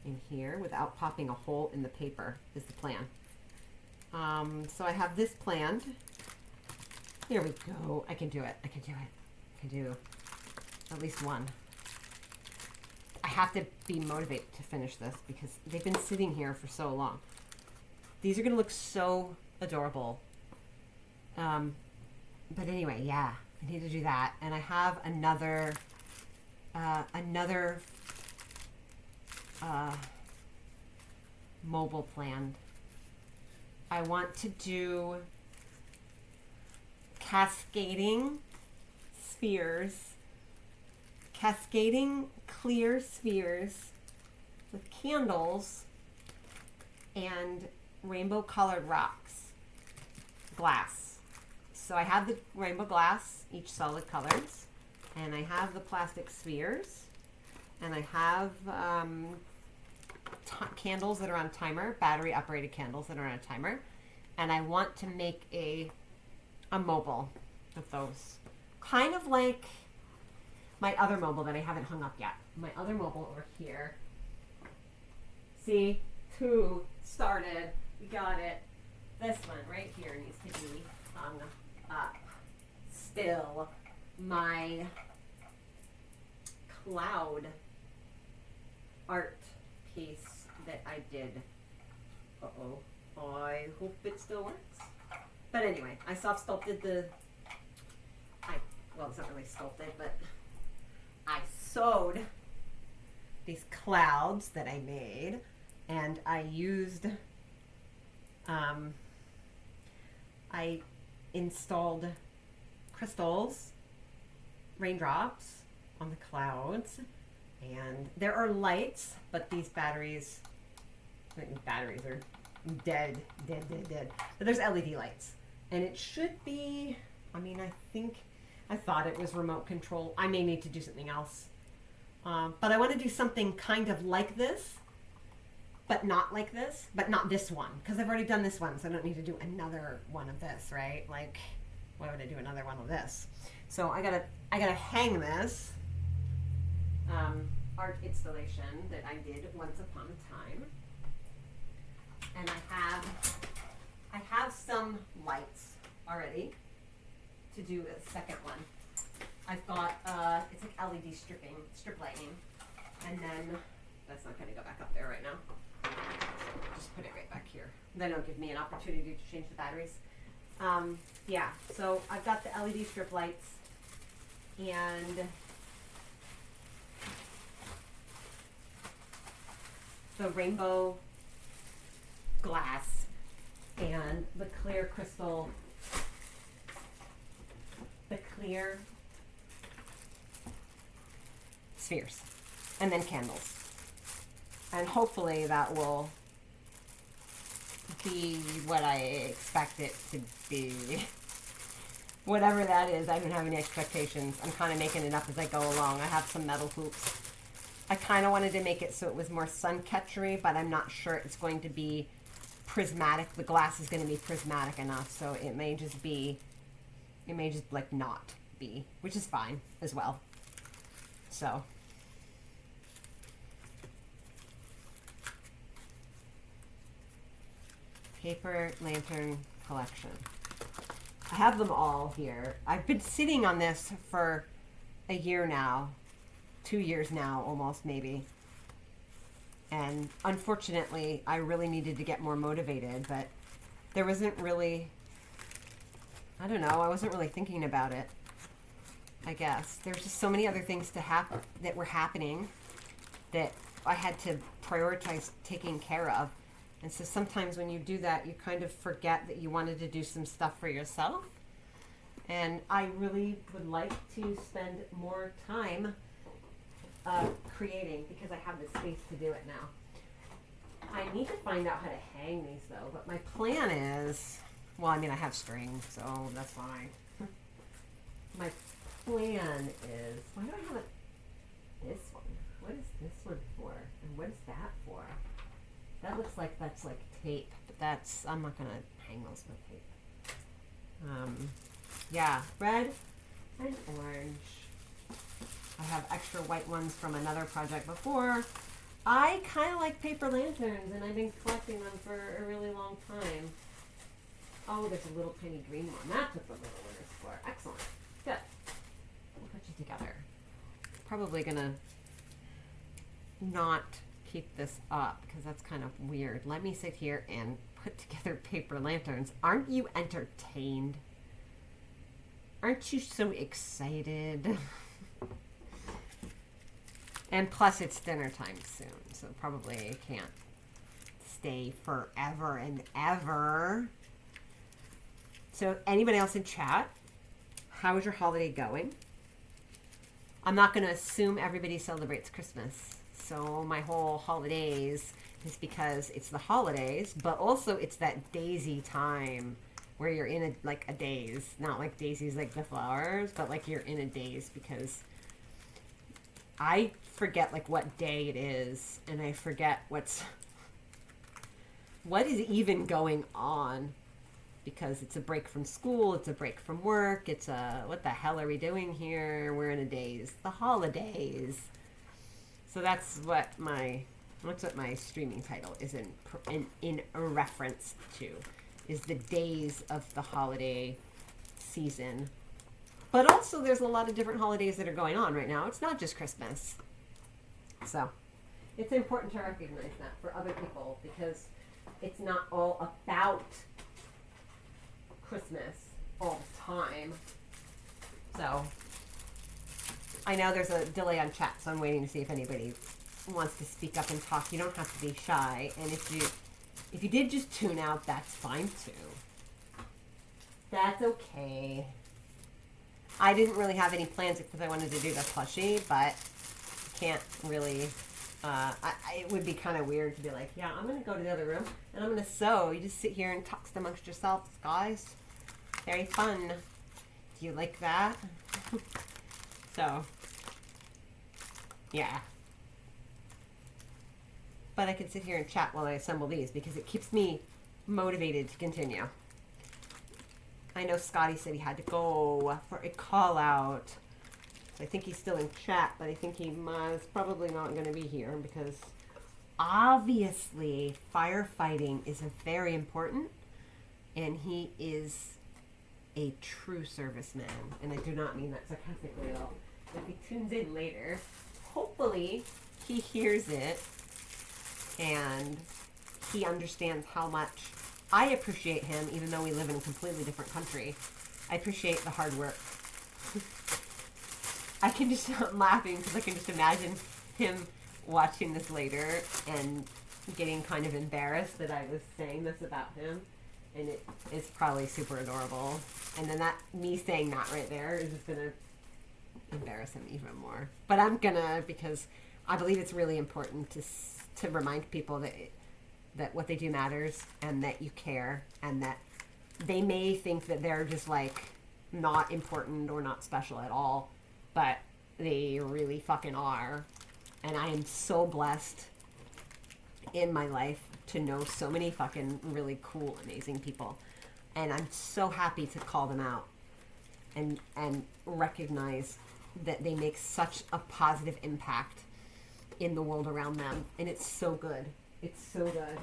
in here without popping a hole in the paper is the plan. So I have this planned. Here we go. I can do it. I can do it. I can do at least one. I have to be motivated to finish this because they've been sitting here for so long. These are going to look so adorable. But anyway, yeah, I need to do that. And I have another mobile planned. I want to do cascading clear spheres with candles and rainbow colored glass. So I have the rainbow glass, each solid colors, And I have the plastic spheres. And I have candles that are on timer, battery operated candles that are on a timer. And I want to make a mobile of those. Kind of like my other mobile that I haven't hung up yet. My other mobile over here. See, 2 started. We got it. This one right here needs to be hung up. Still, my cloud art piece that I did. Uh-oh. I hope it still works. But anyway, I soft sculpted well, it's not really sculpted, but I sewed these clouds that I made, and I used, I installed crystals, raindrops on the clouds, and there are lights, but these batteries are dead. But there's LED lights, and it should be, I thought it was remote control. I may need to do something else. But I want to do something kind of like this, but not like this, but not this one, because I've already done this one, so I don't need to do another one of this, right? Like, why would I do another one of this? So I gotta hang this art installation that I did once upon a time, and I have some lights already to do a second one. I've got it's like LED strip lighting, and then that's not going to go back up there right now. Just put it right back here. Then it'll give me an opportunity to change the batteries. Yeah, so I've got the LED strip lights and the rainbow glass and the clear crystal, the clear spheres, and then candles. And hopefully that will be what I expect it to be. Whatever that is, I don't have any expectations. I'm kind of making it up as I go along. I have some metal hoops. I kind of wanted to make it so it was more sun catchery, but I'm not sure it's going to be prismatic. The glass is going to be prismatic enough, so it may just like not be, which is fine as well. So paper lantern collection. I have them all here. I've been sitting on this for a year now, 2 years now, almost maybe. And unfortunately, I really needed to get more motivated, but there wasn't really, I don't know, I wasn't really thinking about it, I guess. There's just so many other things that were happening that I had to prioritize taking care of. And so sometimes when you do that, you kind of forget that you wanted to do some stuff for yourself. And I really would like to spend more time creating, because I have the space to do it now. I need to find out how to hang these though, but my plan is, well, I mean, I have string, so that's fine. My plan is, why do I have this one? What is this one for? And what is that for? That looks like that's like tape, but I'm not gonna hang those with tape. Yeah, red and orange. I have extra white ones from another project before. I kind of like paper lanterns, and I've been collecting them for a really long time. Oh, there's a little tiny green one. That's what the little one is for. Excellent. Good. We'll put you together. Probably gonna not keep this up because that's kind of weird. Let me sit here and put together paper lanterns. Aren't you entertained? Aren't you so excited? And plus it's dinner time soon, so probably I can't stay forever and ever. So anybody else in chat, how is your holiday going? I'm not going to assume everybody celebrates Christmas. So my whole holidays is because it's the holidays, but also it's that daisy time where you're in a daze, not like daisies like the flowers, but like you're in a daze because I forget like what day it is, and I forget what is even going on, because it's a break from school, it's a break from work, it's a what the hell are we doing here? We're in a daze. The holidays. So that's what my streaming title is in a reference to, is the days of the holiday season. But also there's a lot of different holidays that are going on right now. It's not just Christmas. So it's important to recognize that for other people, because it's not all about Christmas all the time. So I know there's a delay on chat, so I'm waiting to see if anybody wants to speak up and talk. You don't have to be shy, and if you did just tune out, that's fine too. That's okay. I didn't really have any plans because I wanted to do the plushie, but can't really. It would be kind of weird to be like, yeah, I'm going to go to the other room and I'm going to sew. You just sit here and talk amongst yourselves, guys. Very fun. Do you like that? So, yeah. But I can sit here and chat while I assemble these because it keeps me motivated to continue. I know Scotty said he had to go for a call out. I think he's still in chat, but I think he is probably not going to be here because obviously firefighting is very important, and he is a true serviceman, and I do not mean that sarcastically at all. If he tunes in later, hopefully he hears it and he understands how much I appreciate him, even though we live in a completely different country. I appreciate the hard work. I can just, I'm laughing because I can just imagine him watching this later and getting kind of embarrassed that I was saying this about him. And it's probably super adorable. And then me saying that right there is just going to embarrass him even more. But I'm going to, because I believe it's really important to remind people that what they do matters, and that you care, and that they may think that they're just like not important or not special at all, but they really fucking are. And I am so blessed in my life to know so many fucking really cool, amazing people. And I'm so happy to call them out and recognize that they make such a positive impact in the world around them. And it's so good. It's so good.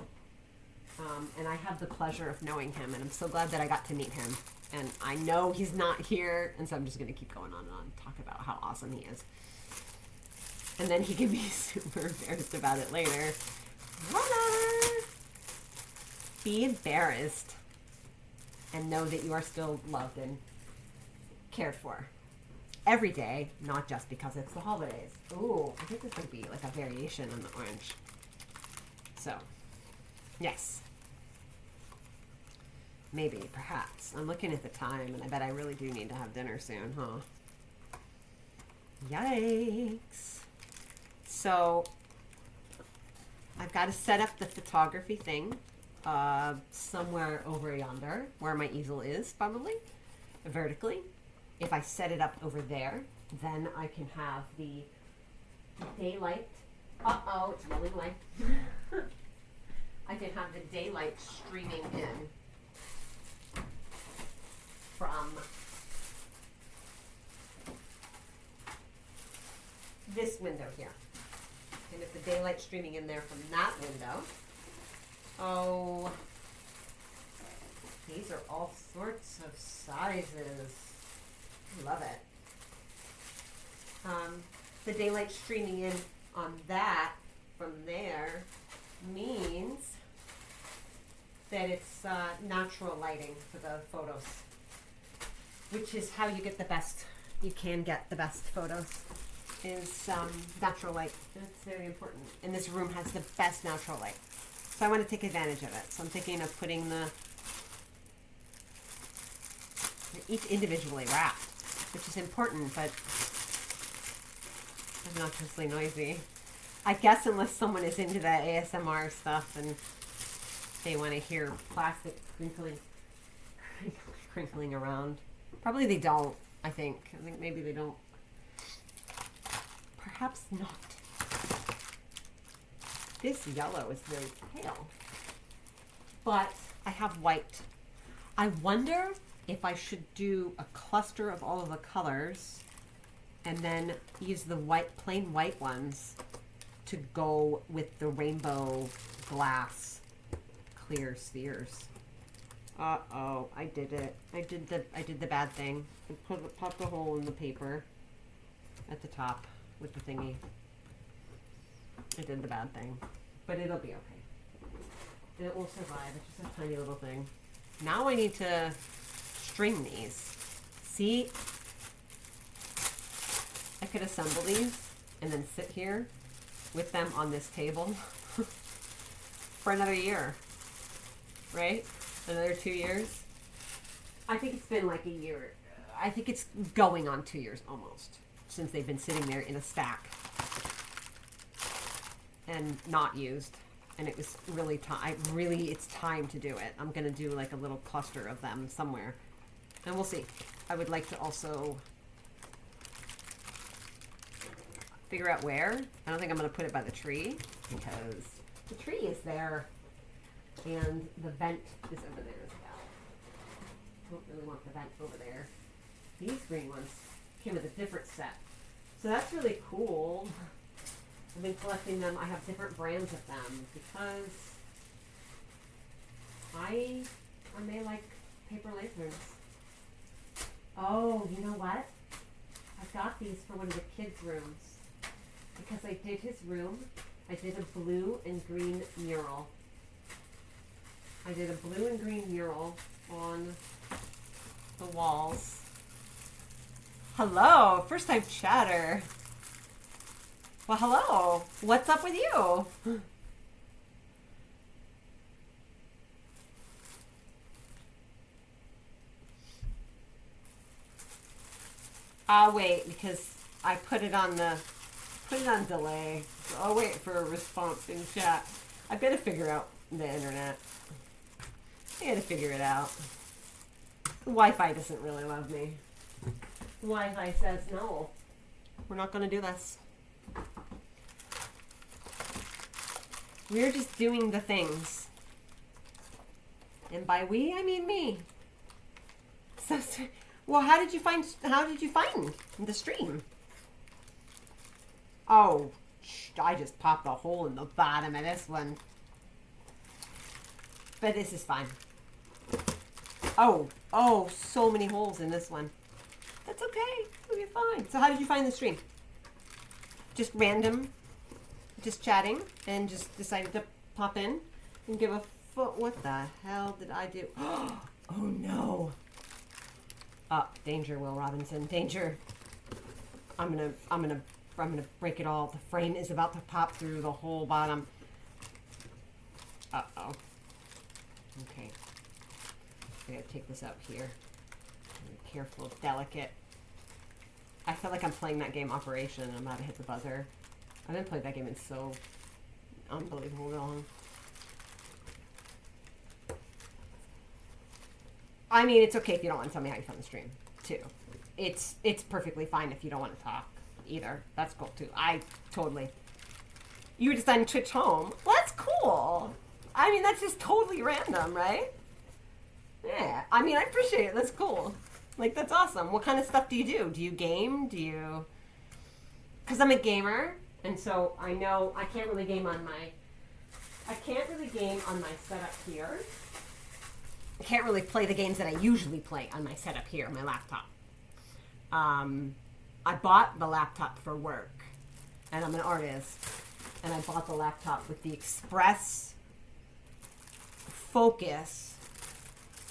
And I have the pleasure of knowing him, and I'm so glad that I got to meet him. And I know he's not here, and so I'm just going to keep going on and on and talk about how awesome he is. And then he can be super embarrassed about it later. Voila! Be embarrassed and know that you are still loved and cared for. Every day, not just because it's the holidays. Ooh, I think this might be like a variation on the orange. So, yes. Maybe, perhaps. I'm looking at the time, and I bet I really do need to have dinner soon, huh? Yikes. So, I've got to set up the photography thing somewhere over yonder, where my easel is, probably, vertically. If I set it up over there, then I can have the daylight. Uh-oh, it's rolling away. I can have the daylight streaming in from this window here. And if the daylight's streaming in there from that window, oh, these are all sorts of sizes. Love it. The daylight streaming in on that from there means that it's natural lighting for the photos, which is how you get the best, you can get the best photos, is natural light. It's very important. And this room has the best natural light. So I want to take advantage of it. So I'm thinking of putting they're each individually wrapped, which is important, but obnoxiously noisy. I guess unless someone is into that ASMR stuff and they want to hear plastic crinkling crinkling around. Probably they don't, I think. I think maybe they don't. Perhaps not. This yellow is very pale. But I have white. I wonder if I should do a cluster of all of the colors and then use the white, plain white ones to go with the rainbow glass clear spheres. Uh-oh, I did it. I did the bad thing. I popped a hole in the paper at the top with the thingy. I did the bad thing. But it'll be okay. It will survive. It's just a tiny little thing. Now I need to string these. See? I could assemble these and then sit here with them on this table for another year. Right? Another 2 years. I think it's been like a year. I think it's going on 2 years almost since they've been sitting there in a stack and not used. And it was really time. It's time to do it. I'm gonna do like a little cluster of them somewhere, and we'll see. I would like to also figure out where. I don't think I'm gonna put it by the tree because the tree is there, and the vent is over there as well. Don't really want the vent over there. These green ones came with a different set, so that's really cool. I've been collecting them. I have different brands of them because I may like paper lanterns. Oh, you know what? I got these for one of the kids' rooms because I did his room. I did a blue and green mural. I did a blue and green mural on the walls. Hello, first time chatter. Well, hello. What's up with you? I'll wait because I put it on delay. So I'll wait for a response in chat. I've got to figure out the internet. I got to figure it out. The Wi-Fi doesn't really love me. The Wi-Fi says no. We're not going to do this. We're just doing the things. And by we, I mean me. So, well, how did you find the stream? Oh, I just popped a hole in the bottom of this one. But this is fine. Oh, so many holes in this one. That's okay. It'll be fine. So how did you find the stream? Just random? Just chatting and just decided to pop in and give a foot. What the hell did I do? Oh no. Danger, Will Robinson. Danger. I'm gonna break it all. The frame is about to pop through the whole bottom. Uh-oh. Okay. I gotta take this out here. Be careful, delicate. I feel like I'm playing that game Operation and I'm about to hit the buzzer. I haven't played that game in so unbelievable long. I mean, it's okay if you don't want to tell me how you found the stream, too. It's perfectly fine if you don't want to talk, either. That's cool, too. You were just on Twitch Home. Well, that's cool. I mean, that's just totally random, right? Yeah. I mean, I appreciate it. That's cool. Like, that's awesome. What kind of stuff do you do? Do you game? Because I'm a gamer. And so I know I can't really game on my setup here. I can't really play the games that I usually play on my setup here, my laptop. I bought the laptop for work, and I'm an artist, and I bought the laptop with the express focus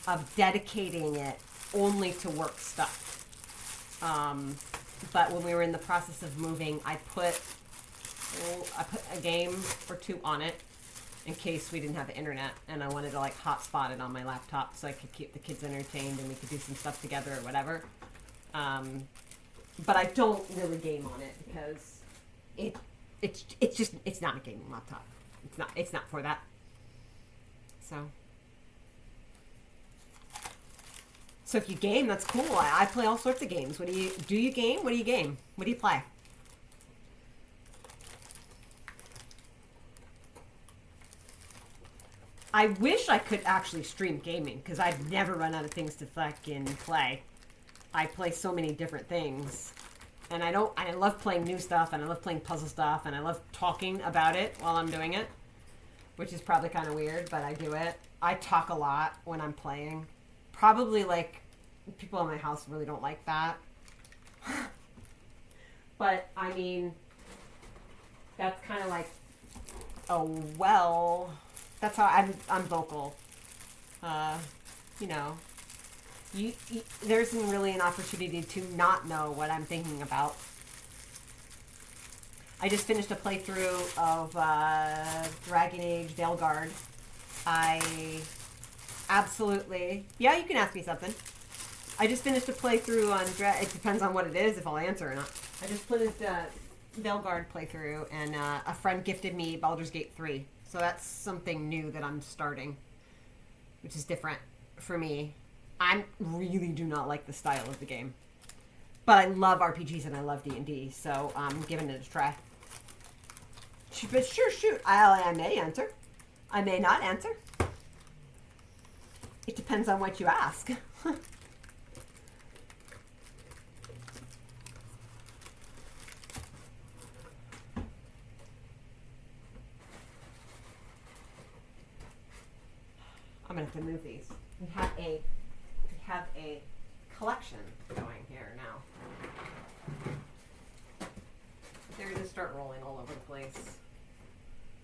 of dedicating it only to work stuff. But when we were in the process of moving, I put a game or two on it in case we didn't have the internet, and I wanted to like hotspot it on my laptop so I could keep the kids entertained and we could do some stuff together or whatever. But I don't really game on it because it's not a gaming laptop. It's not for that. So if you game, that's cool. I play all sorts of games. What do you game? What do you game? What do you play? I wish I could actually stream gaming because I'd never run out of things to fucking play. I play so many different things. And I love playing new stuff, and I love playing puzzle stuff, and I love talking about it while I'm doing it, which is probably kind of weird, but I do it. I talk a lot when I'm playing. Probably, like, people in my house really don't like that. But, I mean, that's kind of like, oh, well, that's how I'm vocal. You know. There isn't really an opportunity to not know what I'm thinking about. I just finished a playthrough of Dragon Age Veilguard. I absolutely... Yeah, you can ask me something. I just finished a playthrough on... It depends on what it is, if I'll answer or not. I just finished a Veilguard playthrough, and a friend gifted me Baldur's Gate 3. So that's something new that I'm starting, which is different for me. I really do not like the style of the game. But I love RPGs and I love D&D, so I'm giving it a try. But sure, shoot. I may answer. I may not answer. It depends on what you ask. I'm going to have to move these. We have a collection going here now. They're going to start rolling all over the place.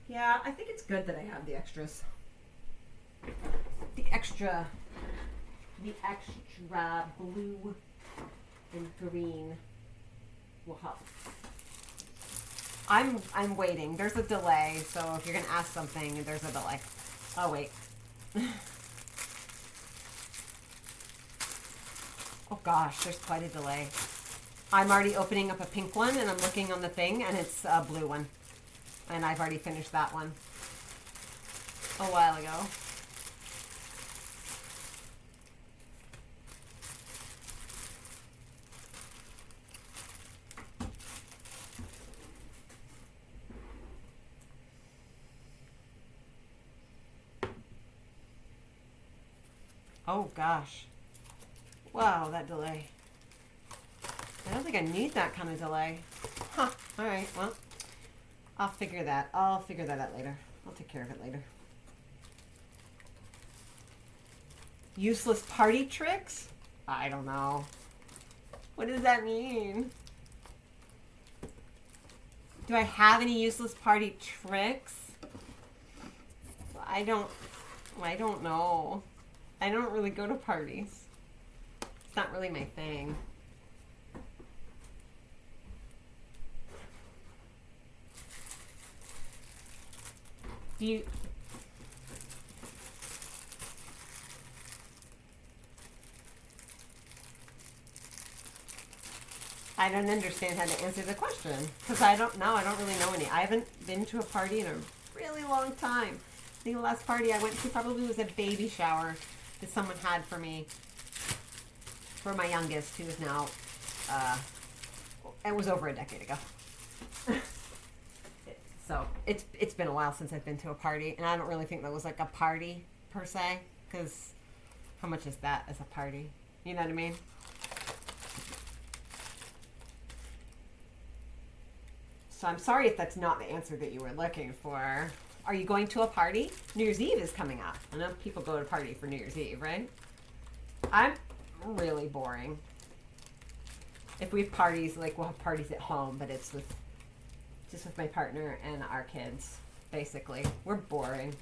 Yeah, I think it's good that I have the extras. The extra blue and green will help. I'm waiting. There's a delay, so if you're going to ask something, there's a delay. Oh, wait. Oh gosh, there's quite a delay. I'm already opening up a pink one and I'm looking on the thing and it's a blue one. And I've already finished that one a while ago. Oh gosh. Wow, that delay. I don't think I need that kind of delay. Huh. Alright, well. I'll figure that out later. I'll take care of it later. Useless party tricks? I don't know. What does that mean? Do I have any useless party tricks? I don't know. I don't really go to parties. It's not really my thing. I don't understand how to answer the question because I don't really know any. I haven't been to a party in a really long time. I think the last party I went to probably was a baby shower that someone had for me, for my youngest, who is now, it was over a decade ago. So it's been a while since I've been to a party, and I don't really think that was like a party per se, because how much is that as a party? You know what I mean? So I'm sorry if that's not the answer that you were looking for. Are you going to a party? New Year's Eve is coming up. I know people go to a party for New Year's Eve, right? I'm really boring. If we have parties, like we'll have parties at home, but it's just with my partner and our kids, basically. We're boring.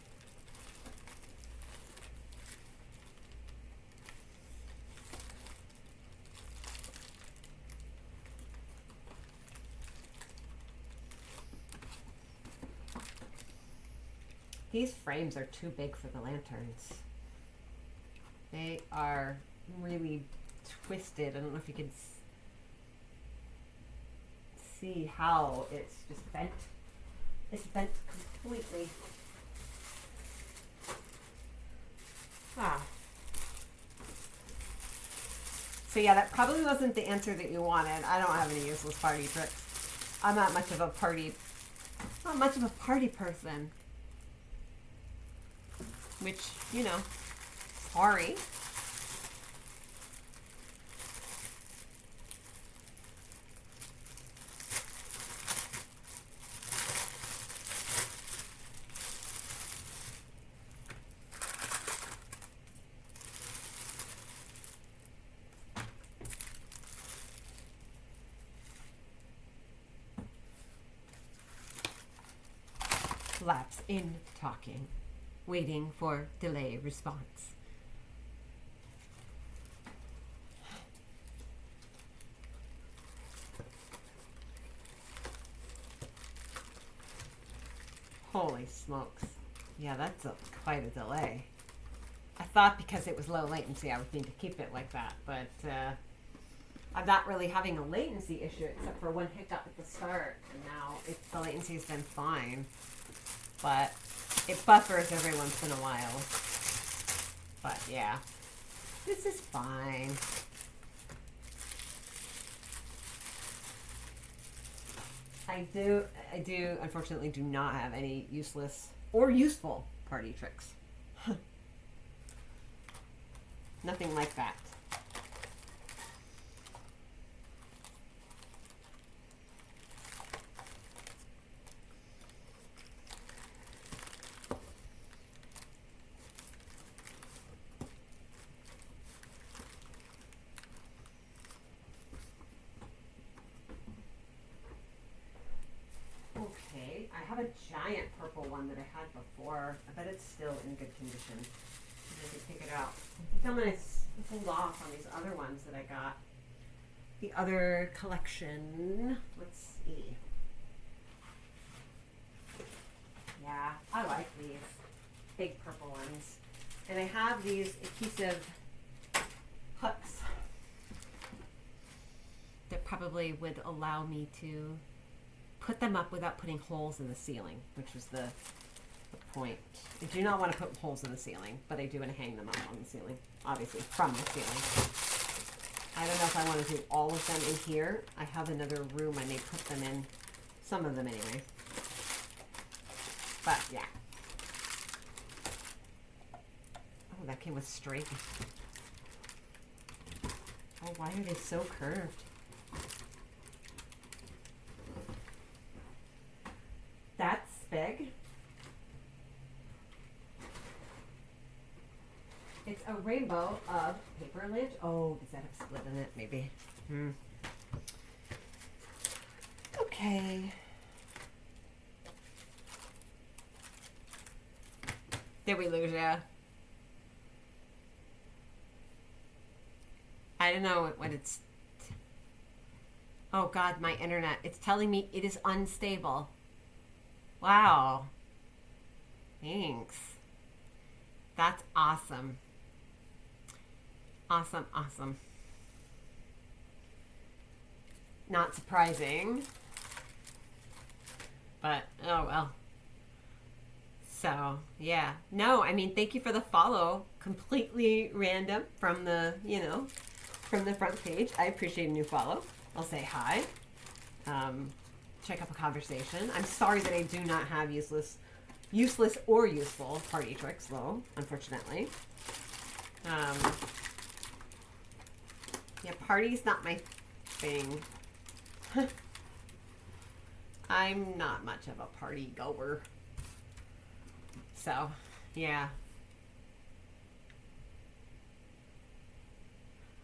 These frames are too big for the lanterns. They are really twisted. I don't know if you can see how it's just bent. It's bent completely. Ah. So yeah, that probably wasn't the answer that you wanted. I don't have any useless party tricks. I'm not much of a party person. Which, you know, sorry. Lapse in talking, waiting for delay response. Holy smokes. Yeah, that's quite a delay. I thought because it was low latency I would need to keep it like that, but I'm not really having a latency issue except for one hiccup at the start, and now the latency's been fine. But it buffers every once in a while. But yeah, this is fine. I do unfortunately do not have any useless or useful party tricks. Nothing like that. Okay, I have a giant purple one that I had before. I bet it's still in good condition. I can pick it out. I think I'm going to hold off on these other ones that I got. The other collection. Let's see. Yeah, I like these big purple ones. And I have these adhesive hooks that probably would allow me to put them up without putting holes in the ceiling, which was the point. I do not want to put holes in the ceiling, but I do want to hang them up on the ceiling, obviously from the ceiling. I don't know if I want to do all of them in here. I have another room I may put them in, some of them anyway. But yeah. Oh, that came with straight. Oh, why are they so curved? That's big. It's a rainbow of paper lint. Oh, does that have split in it? Maybe. Okay. Did we lose ya? I don't know what it's... Oh God, my internet. It's telling me it is unstable. Wow. Thanks. That's awesome. Awesome, awesome. Not surprising. But, oh well. So, yeah. No, I mean, thank you for the follow. Completely random from the, from the front page. I appreciate a new follow. I'll say hi. Check up a conversation. I'm sorry that I do not have useless or useful party tricks, though, unfortunately. Yeah, party's not my thing. I'm not much of a party goer. So, yeah.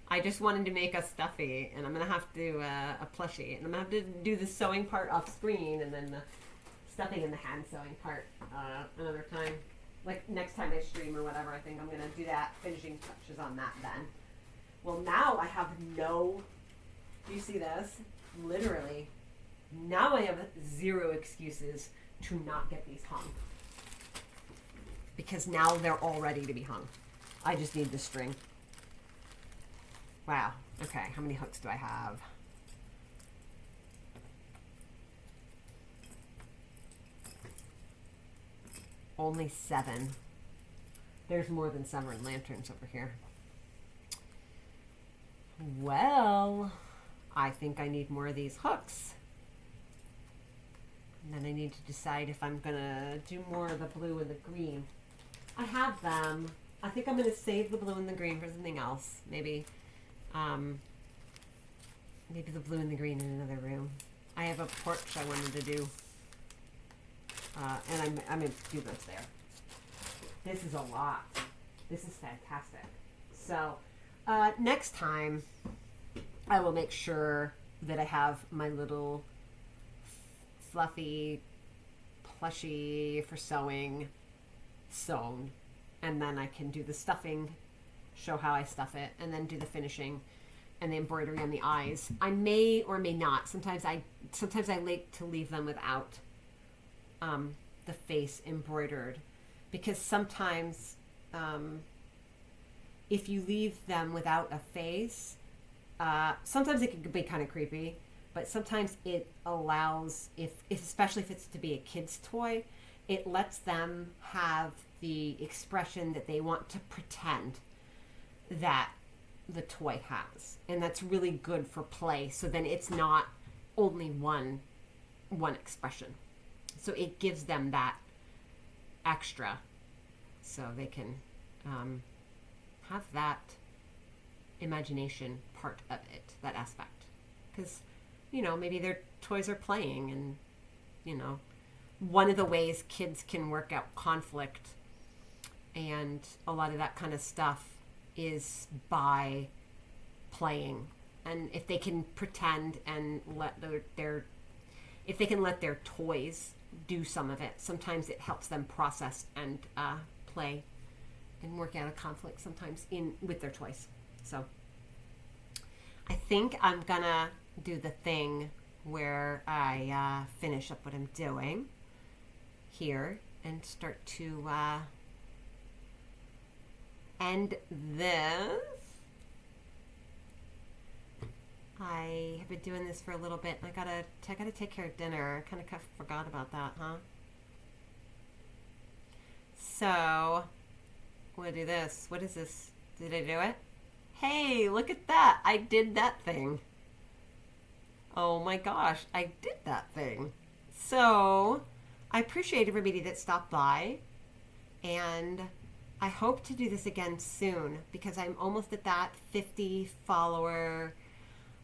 I just wanted to make a stuffy, and I'm going to have to, a plushie, and I'm going to have to do the sewing part off screen, and then the stuffing and the hand sewing part another time. Like, next time I stream or whatever, I think I'm going to do that, finishing touches on that then. Well, now I have do you see this? Literally, now I have 0 excuses to not get these hung. Because now they're all ready to be hung. I just need the string. Wow. Okay, how many hooks do I have? Only 7. There's more than 7 lanterns over here. Well, I think I need more of these hooks. And then I need to decide if I'm going to do more of the blue and the green. I have them. I think I'm going to save the blue and the green for something else. Maybe the blue and the green in another room. I have a porch I wanted to do. And I'm going to do this there. This is a lot. This is fantastic. So, next time, I will make sure that I have my little fluffy plushie for sewing sewn. And then I can do the stuffing, show how I stuff it, and then do the finishing and the embroidery on the eyes. I may or may not. Sometimes I like to leave them without the face embroidered, because sometimes if you leave them without a face, sometimes it can be kind of creepy, but sometimes it allows, especially if it's to be a kid's toy, it lets them have the expression that they want to pretend that the toy has, and that's really good for play. So then it's not only one expression, so it gives them that extra, so they can have that imagination part of it, that aspect, because maybe their toys are playing, and one of the ways kids can work out conflict and a lot of that kind of stuff is by playing. And if they can pretend and let if they can let their toys do some of it, sometimes it helps them process and play and work out a conflict sometimes with their toys. So I think I'm gonna do the thing where I finish up what I'm doing here and start to end this. I have been doing this for a little bit. I gotta take care of dinner. I kind of forgot about that, huh? So, we'll do this. What is this? Did I do it? Hey, look at that. I did that thing. Oh my gosh, I did that thing. So, I appreciate everybody that stopped by, and I hope to do this again soon, because I'm almost at that 50 follower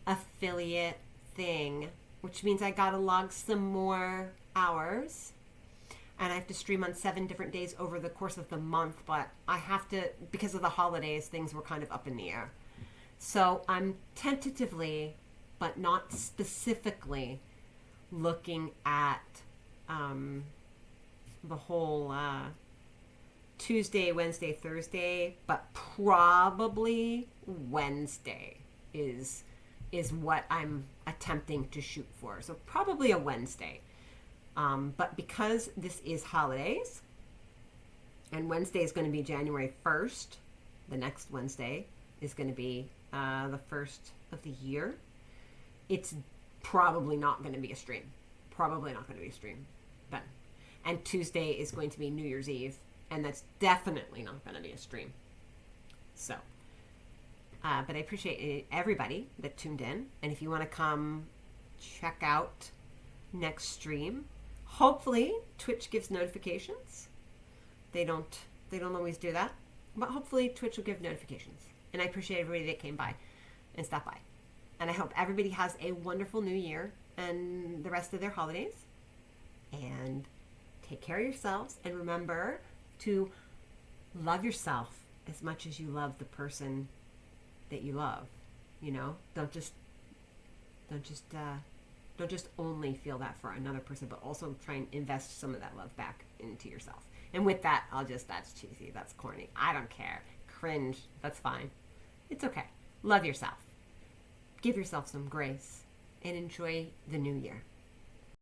affiliate thing, which means I gotta log some more hours, and I have to stream on 7 different days over the course of the month, but I have to, because of the holidays, things were kind of up in the air. So I'm tentatively, but not specifically, looking at the whole Tuesday, Wednesday, Thursday, but probably Wednesday is what I'm attempting to shoot for. So probably a Wednesday. But because this is holidays, and Wednesday is going to be January 1st, the next Wednesday is going to be the first of the year, it's probably not going to be a stream. Probably not going to be a stream then. And Tuesday is going to be New Year's Eve, and that's definitely not going to be a stream. So, but I appreciate everybody that tuned in. And if you want to come check out next stream, hopefully Twitch gives notifications. They don't always do that, but hopefully Twitch will give notifications. And I appreciate everybody that came by and stopped by. And I hope everybody has a wonderful new year and the rest of their holidays. And take care of yourselves, and remember to love yourself as much as you love the person that you love. Don't just only feel that for another person, but also try and invest some of that love back into yourself. And with that, that's cheesy, that's corny, I don't care, cringe, that's fine. It's okay. Love yourself. Give yourself some grace and enjoy the new year.